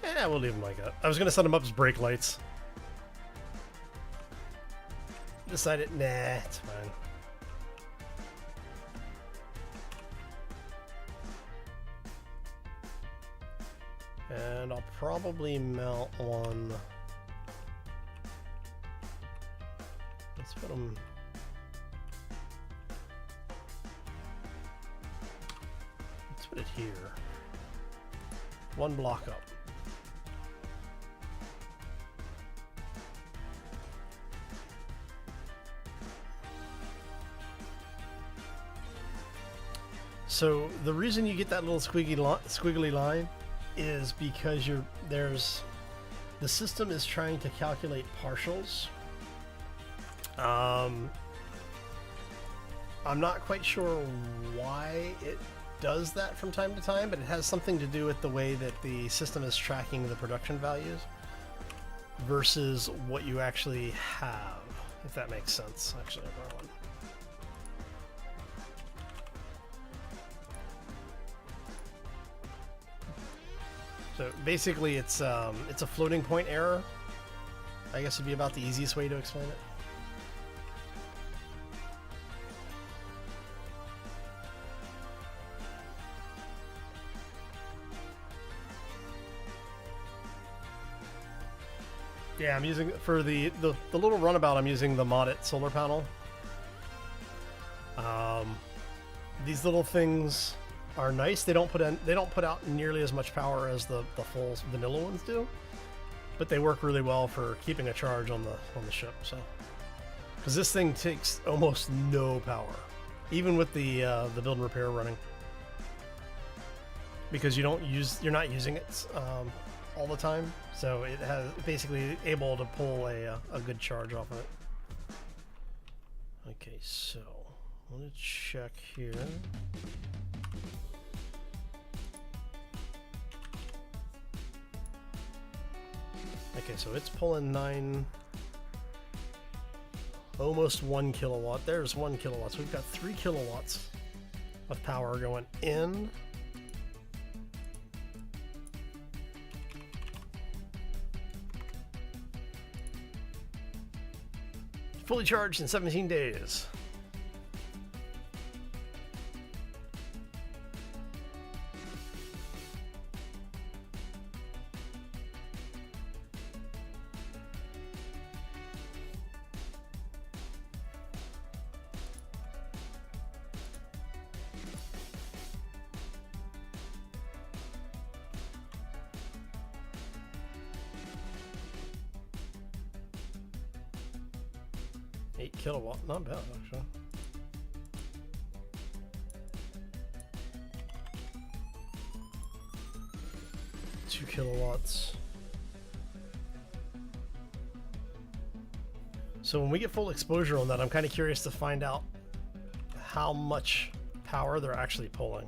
Yeah, we'll leave them like that. I was going to set them up as brake lights. Decided, nah, it's fine. And I'll probably mount one. Let's put them... Let's put it here. One block up. So the reason you get that little squiggly line is because the system is trying to calculate partials. I'm not quite sure why it does that from time to time, but it has something to do with the way that the system is tracking the production values versus what you actually have, if that makes sense. Actually, I'll borrow one. So basically, it's a floating point error. I guess would be about the easiest way to explain it. Yeah, I'm using for the little runabout. I'm using the Modlist solar panel. These little things are nice. They don't put out nearly as much power as the full vanilla ones do, but they work really well for keeping a charge on the ship. So, because this thing takes almost no power, even with the build and repair running, because you're not using it all the time. So it has basically able to pull a good charge off of it. Okay, so let me check here. Okay, so it's pulling almost 1 kilowatt. There's 1 kilowatt. So we've got 3 kilowatts of power going in. Fully charged in 17 days. Kilowatt, not bad actually. Two kilowatts. So when we get full exposure on that, I'm kind of curious to find out how much power they're actually pulling.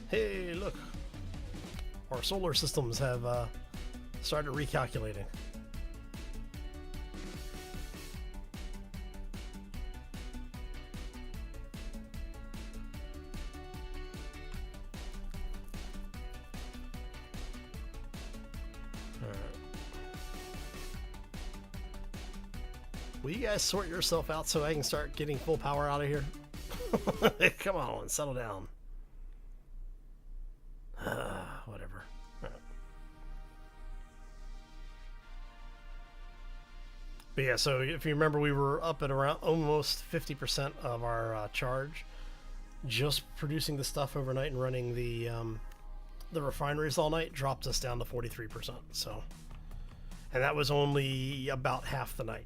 Hey, look, our solar systems have started recalculating. Will you guys sort yourself out so I can start getting full power out of here? Come on, settle down. Whatever. Right. But yeah, so if you remember, we were up at around almost 50% of our charge, just producing the stuff overnight and running the refineries all night dropped us down to 43%. So, and that was only about half the night.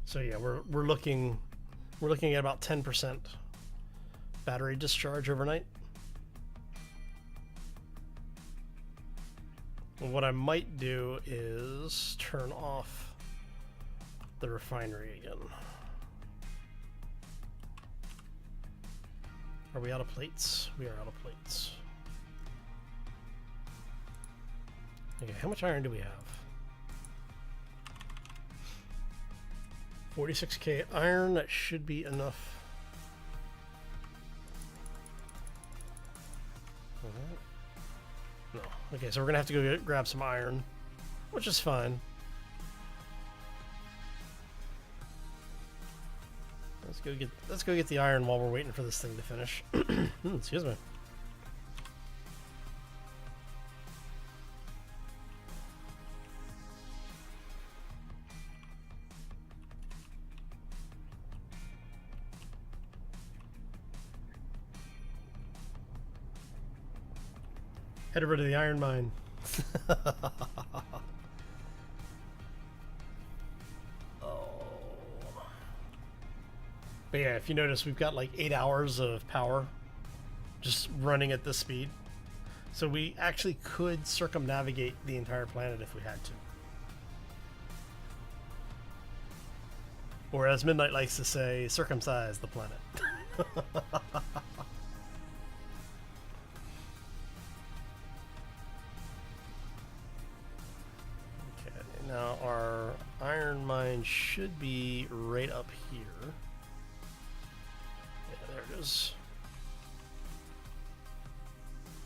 So yeah, we're looking at about 10% battery discharge overnight. What I might do is turn off the refinery again. Are we out of plates? We are out of plates. Okay, how much iron do we have? 46k iron, that should be enough. No. Okay, so we're gonna have to go grab some iron, which is fine. Let's go get the iron while we're waiting for this thing to finish. Excuse me. Head over to the iron mine. But yeah, if you notice, we've got like 8 hours of power just running at this speed. So we actually could circumnavigate the entire planet if we had to. Or as Midnight likes to say, circumcise the planet. Okay, now our iron mine should be right up here. There it is.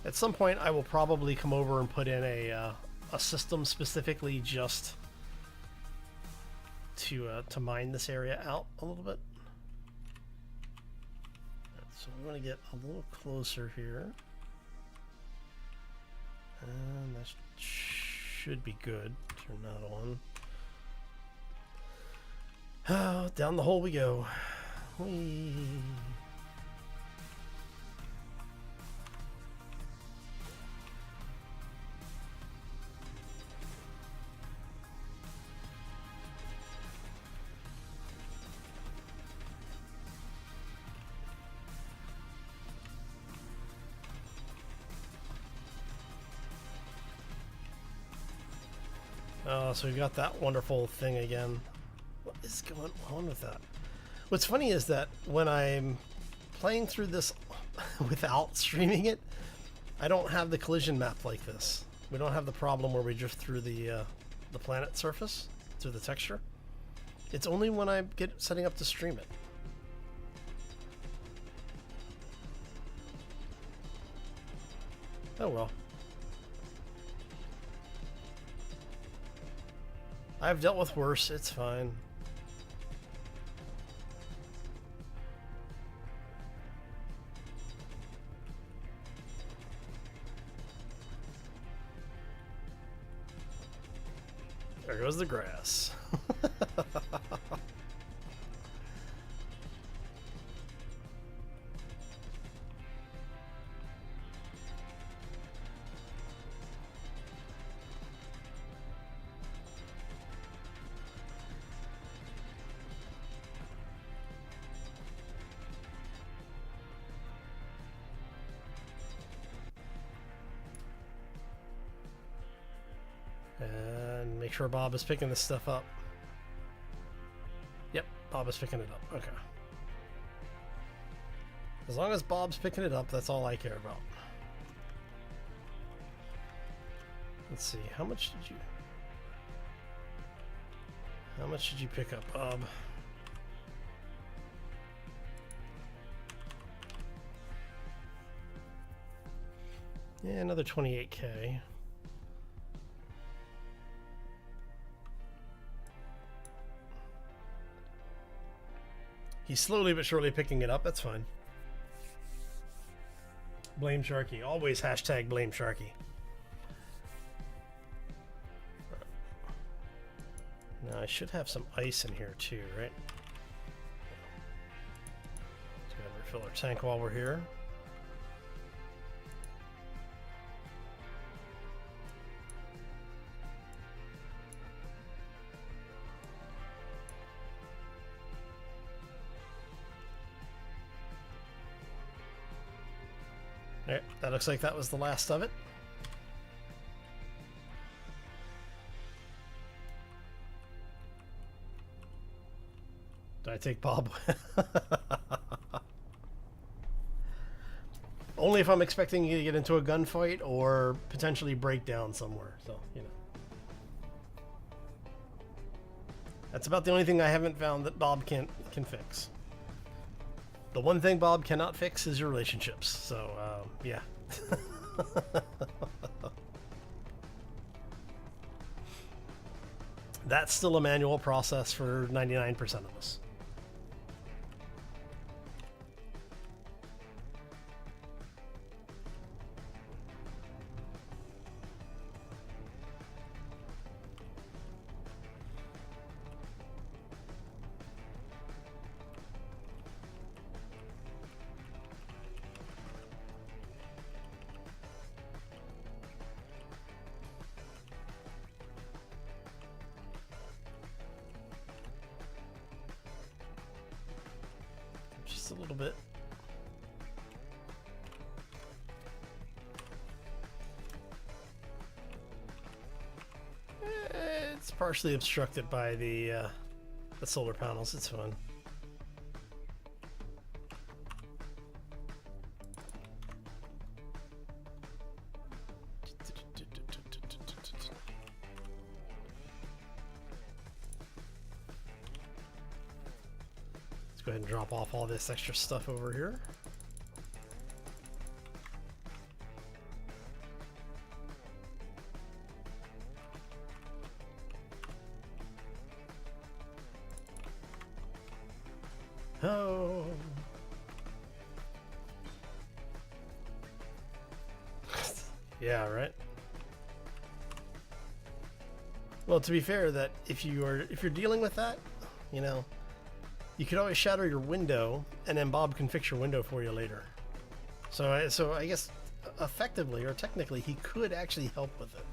At some point, I will probably come over and put in a system specifically just to mine this area out a little bit. Right, so we want to get a little closer here, and that should be good. Turn that on. Oh, down the hole we go. Whee. Oh, so we've got that wonderful thing again. What is going on with that? What's funny is that when I'm playing through this without streaming it, I don't have the collision map like this. We don't have the problem where we drift through the planet surface, through the texture. It's only when I get setting up to stream it. Oh well. I've dealt with worse, it's fine. There goes the grass. And make sure Bob is picking this stuff up. Yep, Bob is picking it up. Okay. As long as Bob's picking it up, that's all I care about. Let's see, how much did you pick up, Bob? Yeah, another 28k. He's slowly but surely picking it up. That's fine. Blame Sharky. Always hashtag blame Sharky. Now I should have some ice in here too, right? Let's go ahead and refill our tank while we're here. Alright, that looks like that was the last of it. Did I take Bob? Only if I'm expecting you to get into a gunfight or potentially break down somewhere, so, you know. That's about the only thing I haven't found that Bob can fix. The one thing Bob cannot fix is your relationships, so, yeah. That's still a manual process for 99% of us. Just a little bit. It's partially obstructed by the solar panels. It's fine. Go ahead and drop off all this extra stuff over here. Oh. Yeah, right. Well, to be fair, that if you're dealing with that, you know, you could always shatter your window, and then Bob can fix your window for you later. So I guess effectively or technically, he could actually help with it.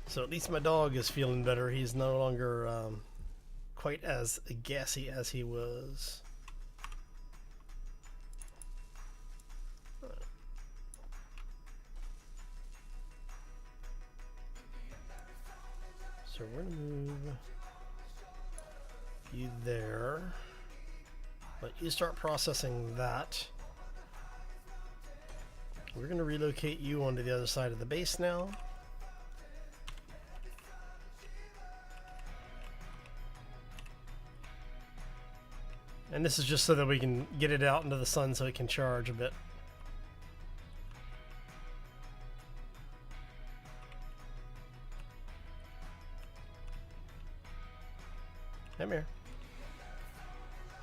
So at least my dog is feeling better. He's no longer quite as gassy as he was. So we're going to move you there. Let you start processing that. We're going to relocate you onto the other side of the base now. And this is just so that we can get it out into the sun so it can charge a bit. Come here.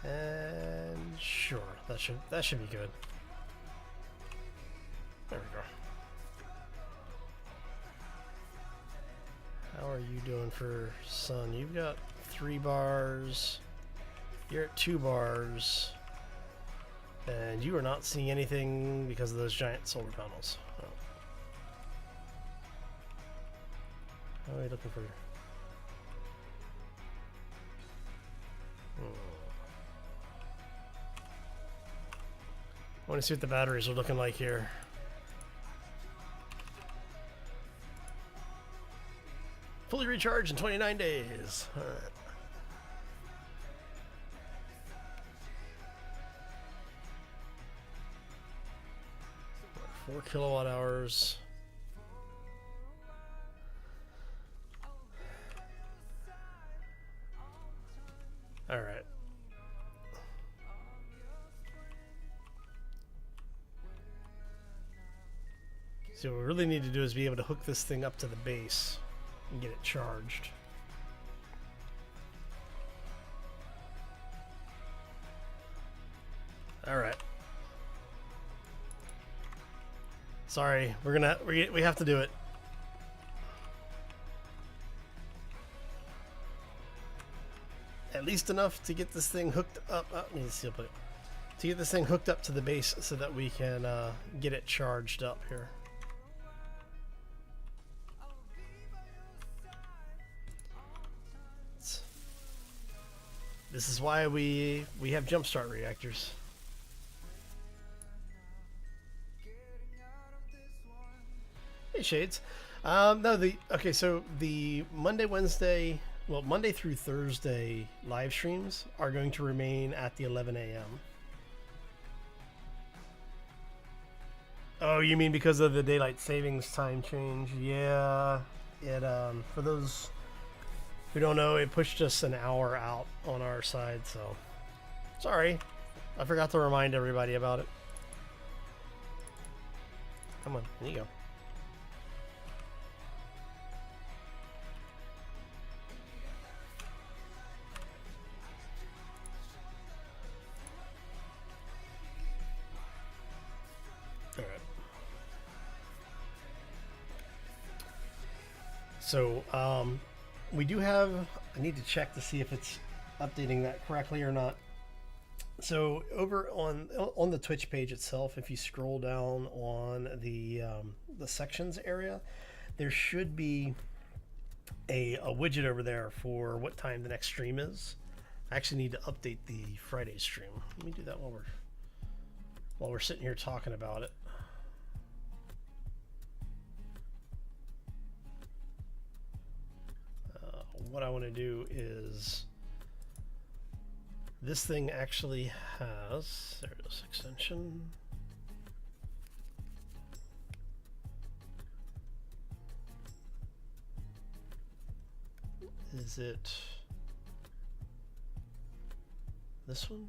And sure, that should be good. There we go. How are you doing for sun? You've got 3 bars. You're at 2 bars. And you are not seeing anything because of those giant solar panels. Oh. How are you looking for? I want to see what the batteries are looking like here. Fully recharged in 29 days. All right. 4 kilowatt hours. All right. So what we really need to do is be able to hook this thing up to the base and get it charged. All right. Sorry, we have to do it. At least enough to get this thing hooked up. Let me see, to get this thing hooked up to the base so that we can get it charged up here. This is why we have jumpstart reactors. Hey Shades. Okay, so the Monday through Thursday live streams are going to remain at the 11 a.m. Oh, you mean because of the daylight savings time change? Yeah, it for those who don't know, it pushed us an hour out on our side, so sorry. I forgot to remind everybody about it. Come on, there you go. All right. So, we do have, I need to check to see if it's updating that correctly or not. So over on the Twitch page itself, if you scroll down on the sections area, there should be a widget over there for what time the next stream is. I actually need to update the Friday stream. Let me do that while we're sitting here talking about it. What I want to do is, this thing actually has, there it is, extension. Is it this one?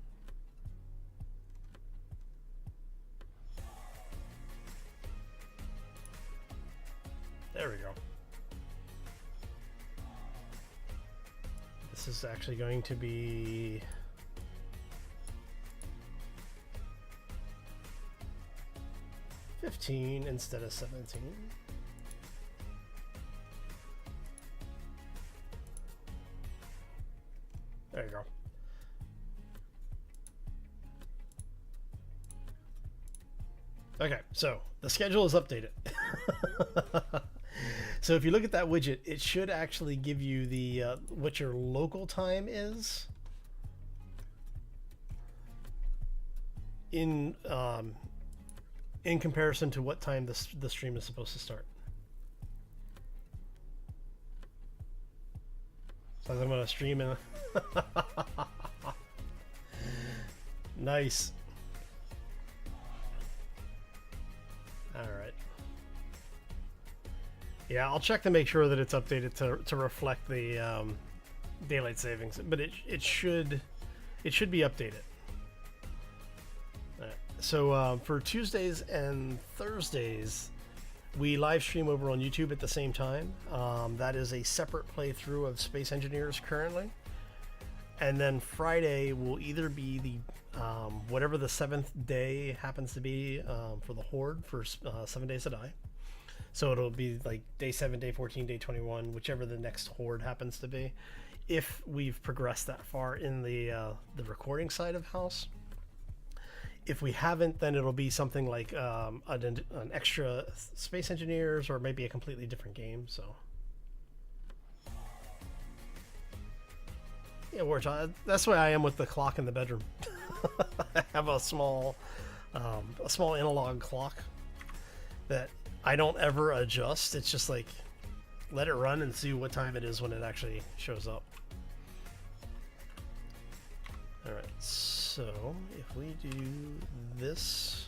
There we go. This is actually going to be $15 instead of $17. There you go. Okay, so the schedule is updated. So if you look at that widget, it should actually give you the what your local time is in comparison to what time the stream is supposed to start. So I'm going to stream in. Nice. All right. Yeah, I'll check to make sure that it's updated to reflect the daylight savings, but it should be updated. All right. So for Tuesdays and Thursdays, we live stream over on YouTube at the same time. That is a separate playthrough of Space Engineers currently, and then Friday will either be the whatever the 7th day happens to be for the Horde for 7 Days to Die. So it'll be like day 7, day 14, day 21, whichever the next Horde happens to be, if we've progressed that far in the recording side of house. If we haven't, then it'll be something like an extra Space Engineers, or maybe a completely different game. So yeah, that's why I am with the clock in the bedroom. I have a small analog clock that I don't ever adjust. It's just like, let it run and see what time it is when it actually shows up. All right, so if we do this,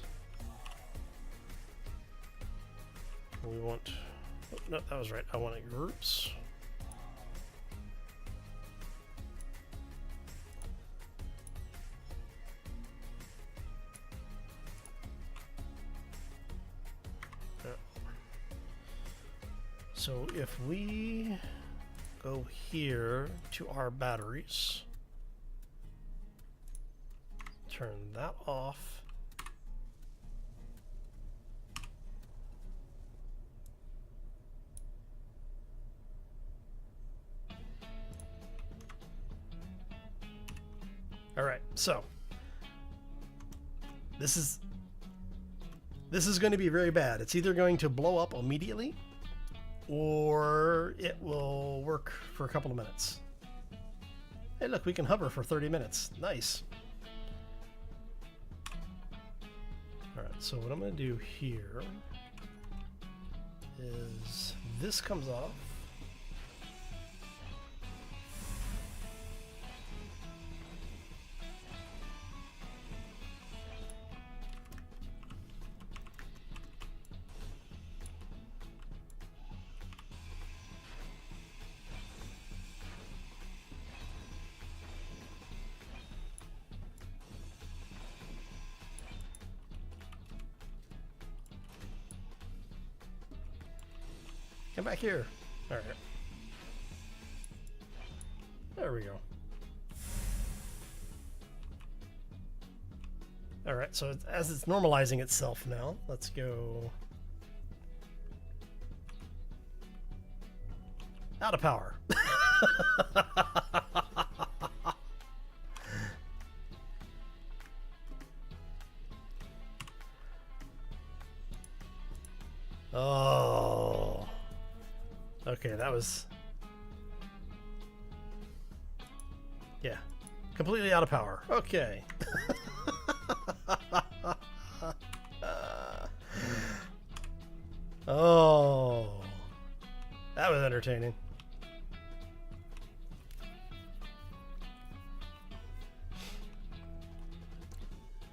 we want, oh, no, that was right. I want it groups. So if we go here to our batteries, turn that off. All right, so this is going to be very bad. It's either going to blow up immediately or it will work for a couple of minutes. Hey, look, we can hover for 30 minutes. Nice. All right, so what I'm going to do here is this comes off. Come back here. All right. There we go. All right, so as it's normalizing itself now, let's go out of power. Oh. Okay, that was... Yeah. Completely out of power. Okay. Oh. That was entertaining.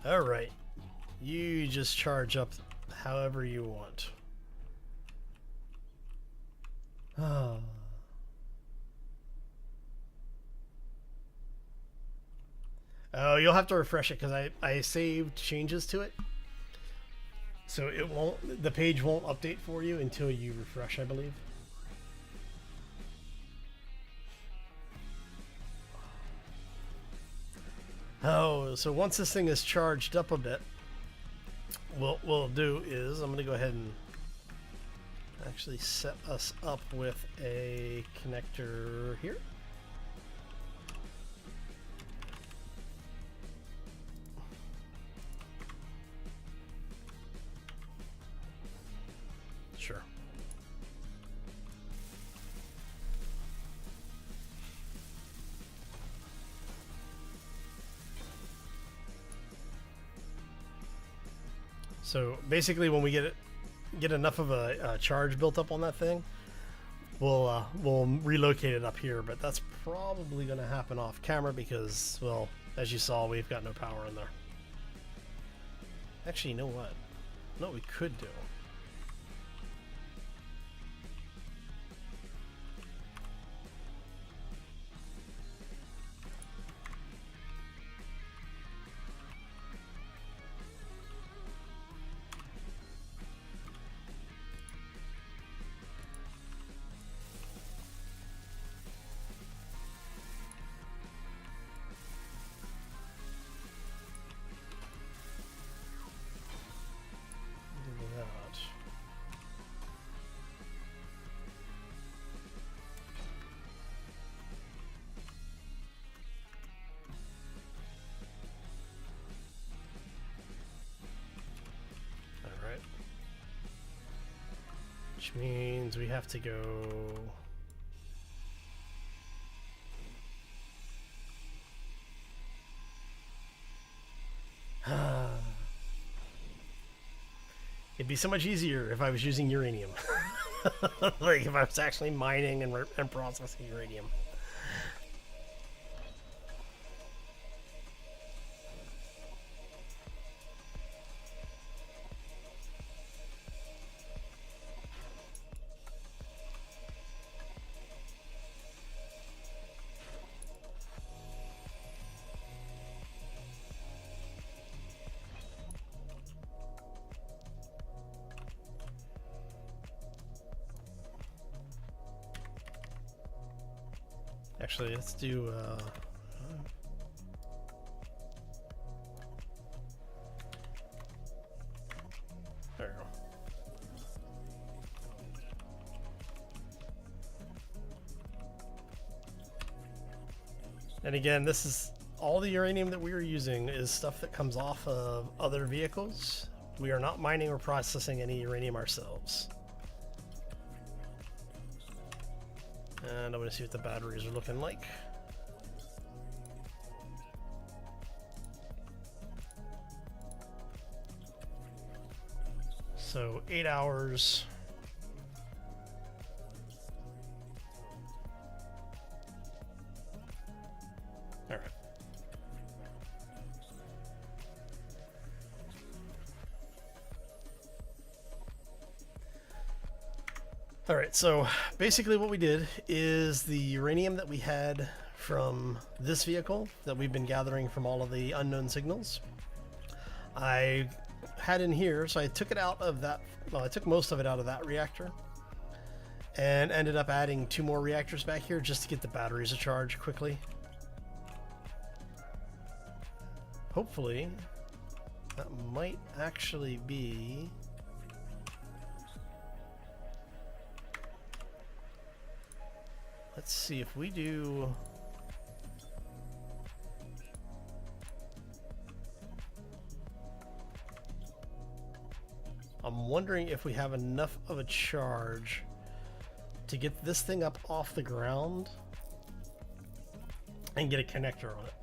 All right. You just charge up however you want. Oh. Oh, you'll have to refresh it because I saved changes to it. So it won't, the page won't update for you until you refresh, I believe. Oh, so once this thing is charged up a bit, what we'll do is I'm going to go ahead and actually set us up with a connector here. Sure. So basically, when we get enough of a charge built up on that thing, we'll relocate it up here. But that's probably going to happen off camera because, well, as you saw, we've got no power in there. Actually, you know what? You know what we could do? Which means we have to go it'd be so much easier if I was using uranium. Like if I was actually mining and processing uranium. Actually, let's do there we go. And again, this is all the uranium that we are using is stuff that comes off of other vehicles. We are not mining or processing any uranium ourselves. And I'm going to see what the batteries are looking like. So 8 hours. All right. All right, so basically what we did is the uranium that we had from this vehicle that we've been gathering from all of the unknown signals, I had in here, so I took it out of that, well, I took most of it out of that reactor and ended up adding 2 more reactors back here just to get the batteries to charge quickly. Hopefully, that might actually be... Let's see if we do... I'm wondering if we have enough of a charge to get this thing up off the ground and get a connector on it.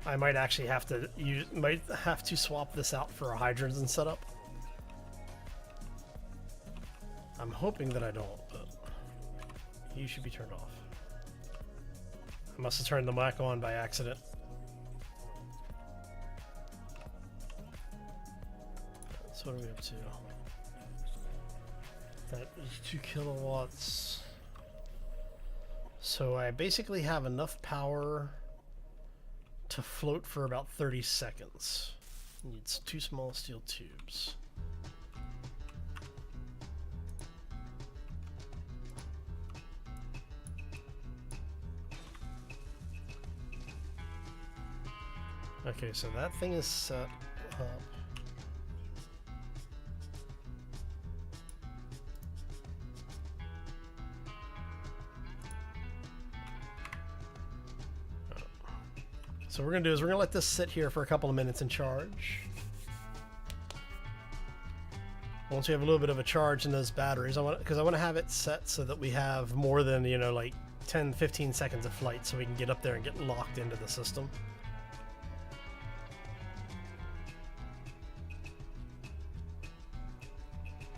I might actually have to swap this out for a hydrogen setup. I'm hoping that I don't, but you should be turned off. I must have turned the mic on by accident. So what are we up to? That is 2 kilowatts. So I basically have enough power to float for about 30 seconds. Needs 2 small steel tubes. Okay, so that thing is set up. So what we're gonna do is we're gonna let this sit here for a couple of minutes and charge. Once we have a little bit of a charge in those batteries, I want to have it set so that we have more than, you know, like 10-15 seconds of flight, so we can get up there and get locked into the system.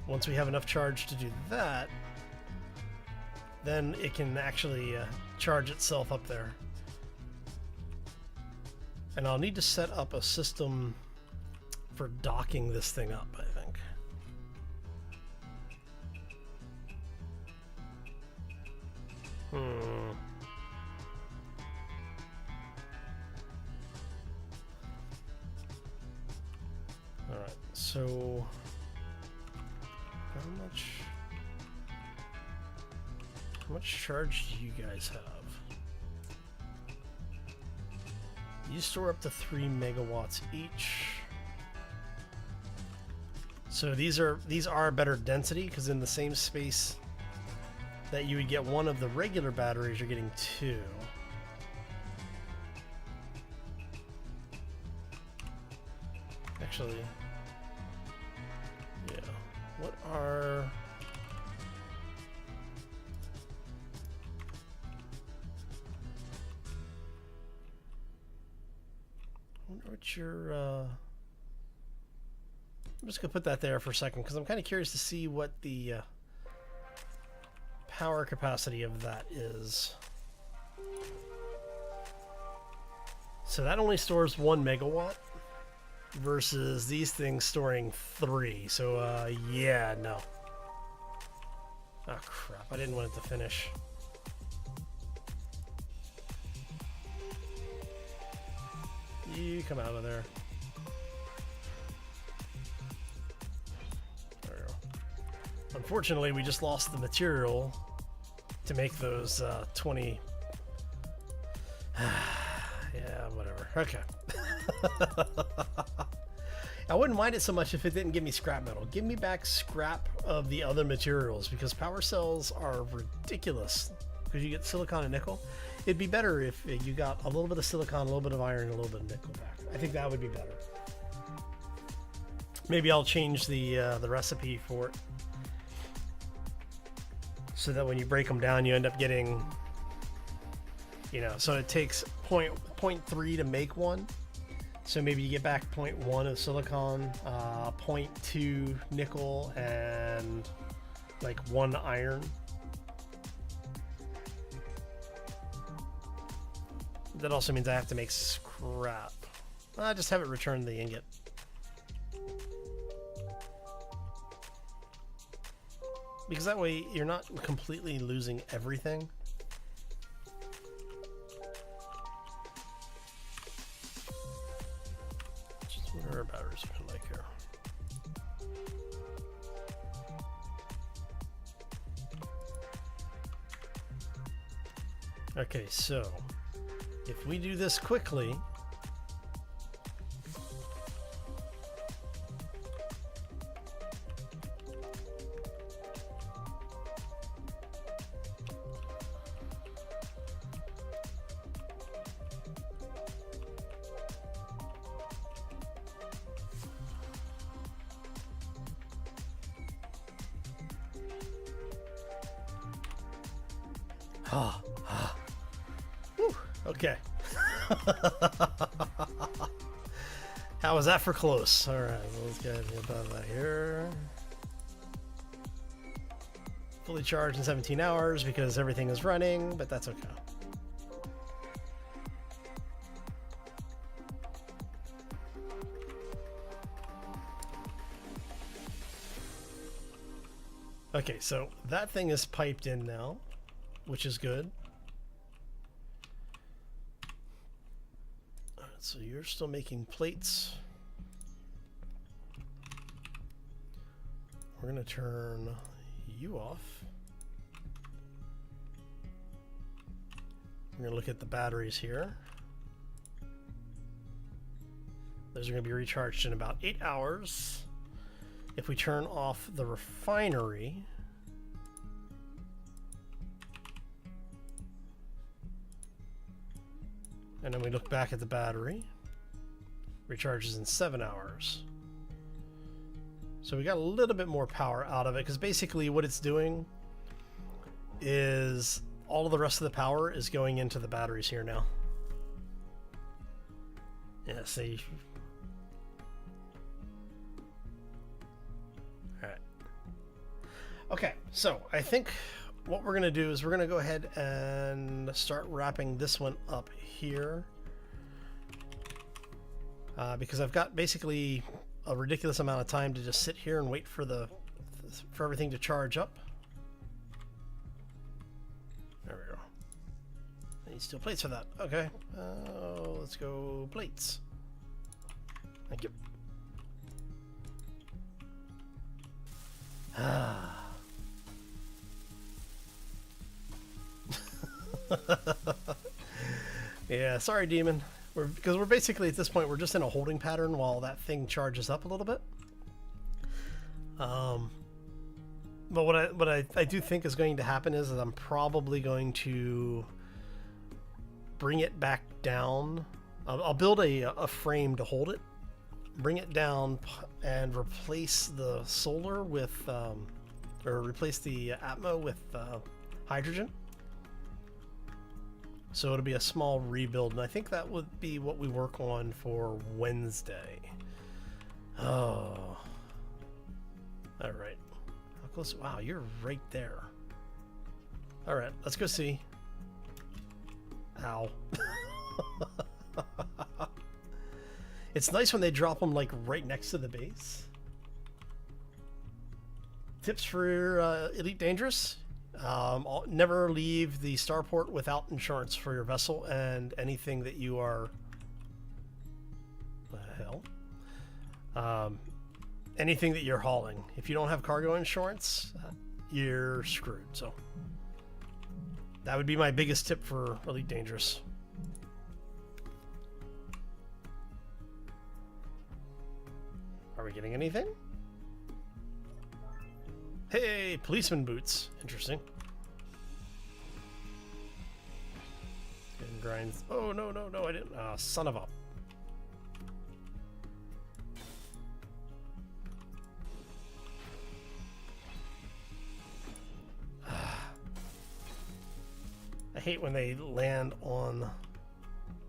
Once we have enough charge to do that, then it can actually charge itself up there. And I'll need to set up a system for docking this thing up, I think. Alright, so how much charge do you guys have? You store up to 3 megawatts each. So these are better density, because in the same space that you would get one of the regular batteries, you're getting 2. Actually, yeah. What are... I wonder what your... I'm just going to put that there for a second, because I'm kind of curious to see what the power capacity of that is. So that only stores 1 megawatt. versus these things storing 3. So, yeah, no. Oh, crap. I didn't want it to finish. You come out of there. There we go. Unfortunately, we just lost the material to make those 20. Yeah, whatever. Okay. I wouldn't mind it so much if it didn't give me scrap metal. Give me back scrap of the other materials, because power cells are ridiculous because you get silicon and nickel. It'd be better if you got a little bit of silicon, a little bit of iron, and a little bit of nickel back. I think that would be better. Maybe I'll change the recipe for it, so that when you break them down, you end up getting, you know, so it takes 0.3 to make one. So maybe you get back 0.1 of silicon, 0.2 nickel, and like 1 iron. That also means I have to make scrap. I just have it return the ingot. Because that way you're not completely losing everything. What are our batteries looking like here? Okay, so if we do this quickly, okay. How was that for close? All right, let's get above that here. Fully charged in 17 hours because everything is running, but that's okay. Okay, so that thing is piped in now, which is good. All right, so you're still making plates. We're going to turn you off. We're going to look at the batteries here. Those are going to be recharged in about 8 hours. If we turn off the refinery, and then we look back at the battery, recharges in 7 hours. So we got a little bit more power out of it, because basically what it's doing is all of the rest of the power is going into the batteries here now. Yeah, see. Alright. Okay, so I think what we're going to do is we're going to go ahead and start wrapping this one up here. Because I've got basically a ridiculous amount of time to just sit here and wait for everything to charge up. There we go. I need steel plates for that. Okay. Let's go plates. Thank you. Yeah, sorry, Demon. Because we're basically at this point we're just in a holding pattern while that thing charges up a little bit. But what I do think is going to happen is that I'm probably going to bring it back down. I'll build a frame to hold it, bring it down, and replace the solar with, or replace the Atmo with hydrogen. So it'll be a small rebuild, and I think that would be what we work on for Wednesday. Oh. All right. How close? Wow, you're right there. All right, let's go see. Ow. It's nice when they drop them like right next to the base. Tips for Elite Dangerous. Never leave the starport without insurance for your vessel and anything that you are... What the hell? Anything that you're hauling. If you don't have cargo insurance, you're screwed. So that would be my biggest tip for Elite Dangerous. Are we getting anything? Hey, policeman boots. Interesting. And grinds. Oh, no, no, no, I didn't. Son of a... I hate when they land on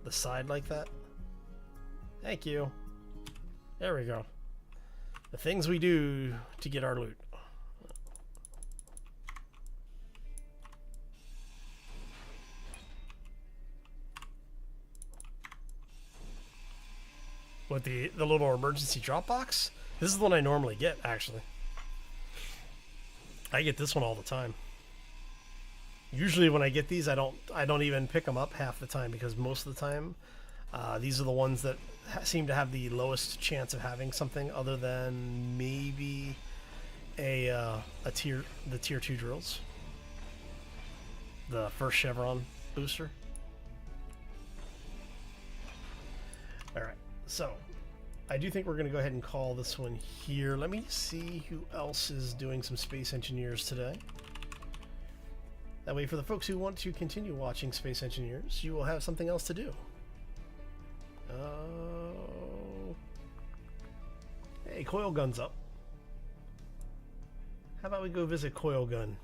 the side like that. Thank you. There we go. The things we do to get our loot. What, the little emergency drop box? This is the one I normally get, actually. I get this one all the time. Usually when I get these, I don't even pick them up half the time, because most of the time these are the ones that seem to have the lowest chance of having something other than maybe the tier 2 drills. The first chevron booster. Alright, so I do think we're going to go ahead and call this one here. Let me see who else is doing some Space Engineers today. That way, for the folks who want to continue watching Space Engineers, you will have something else to do. Hey, Coil Gun's up. How about we go visit Coil Gun?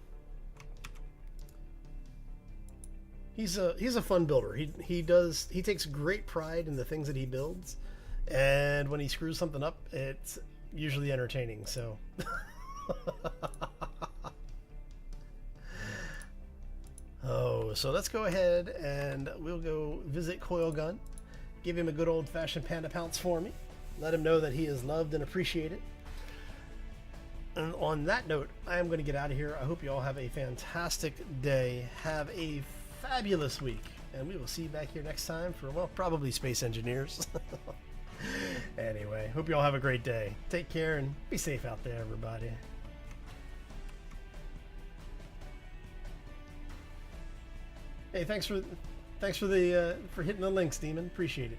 He's a fun builder. He takes great pride in the things that he builds, and when he screws something up, it's usually entertaining. So. Oh, so let's go ahead and we'll go visit Coil Gun. Give him a good old-fashioned panda pounce for me. Let him know that he is loved and appreciated. And on that note, I am going to get out of here. I hope you all have a fantastic day. Have a fabulous week. And we will see you back here next time for, well, probably Space Engineers. Anyway, hope you all have a great day. Take care and be safe out there, everybody. Hey, thanks for hitting the links, Demon. Appreciate it.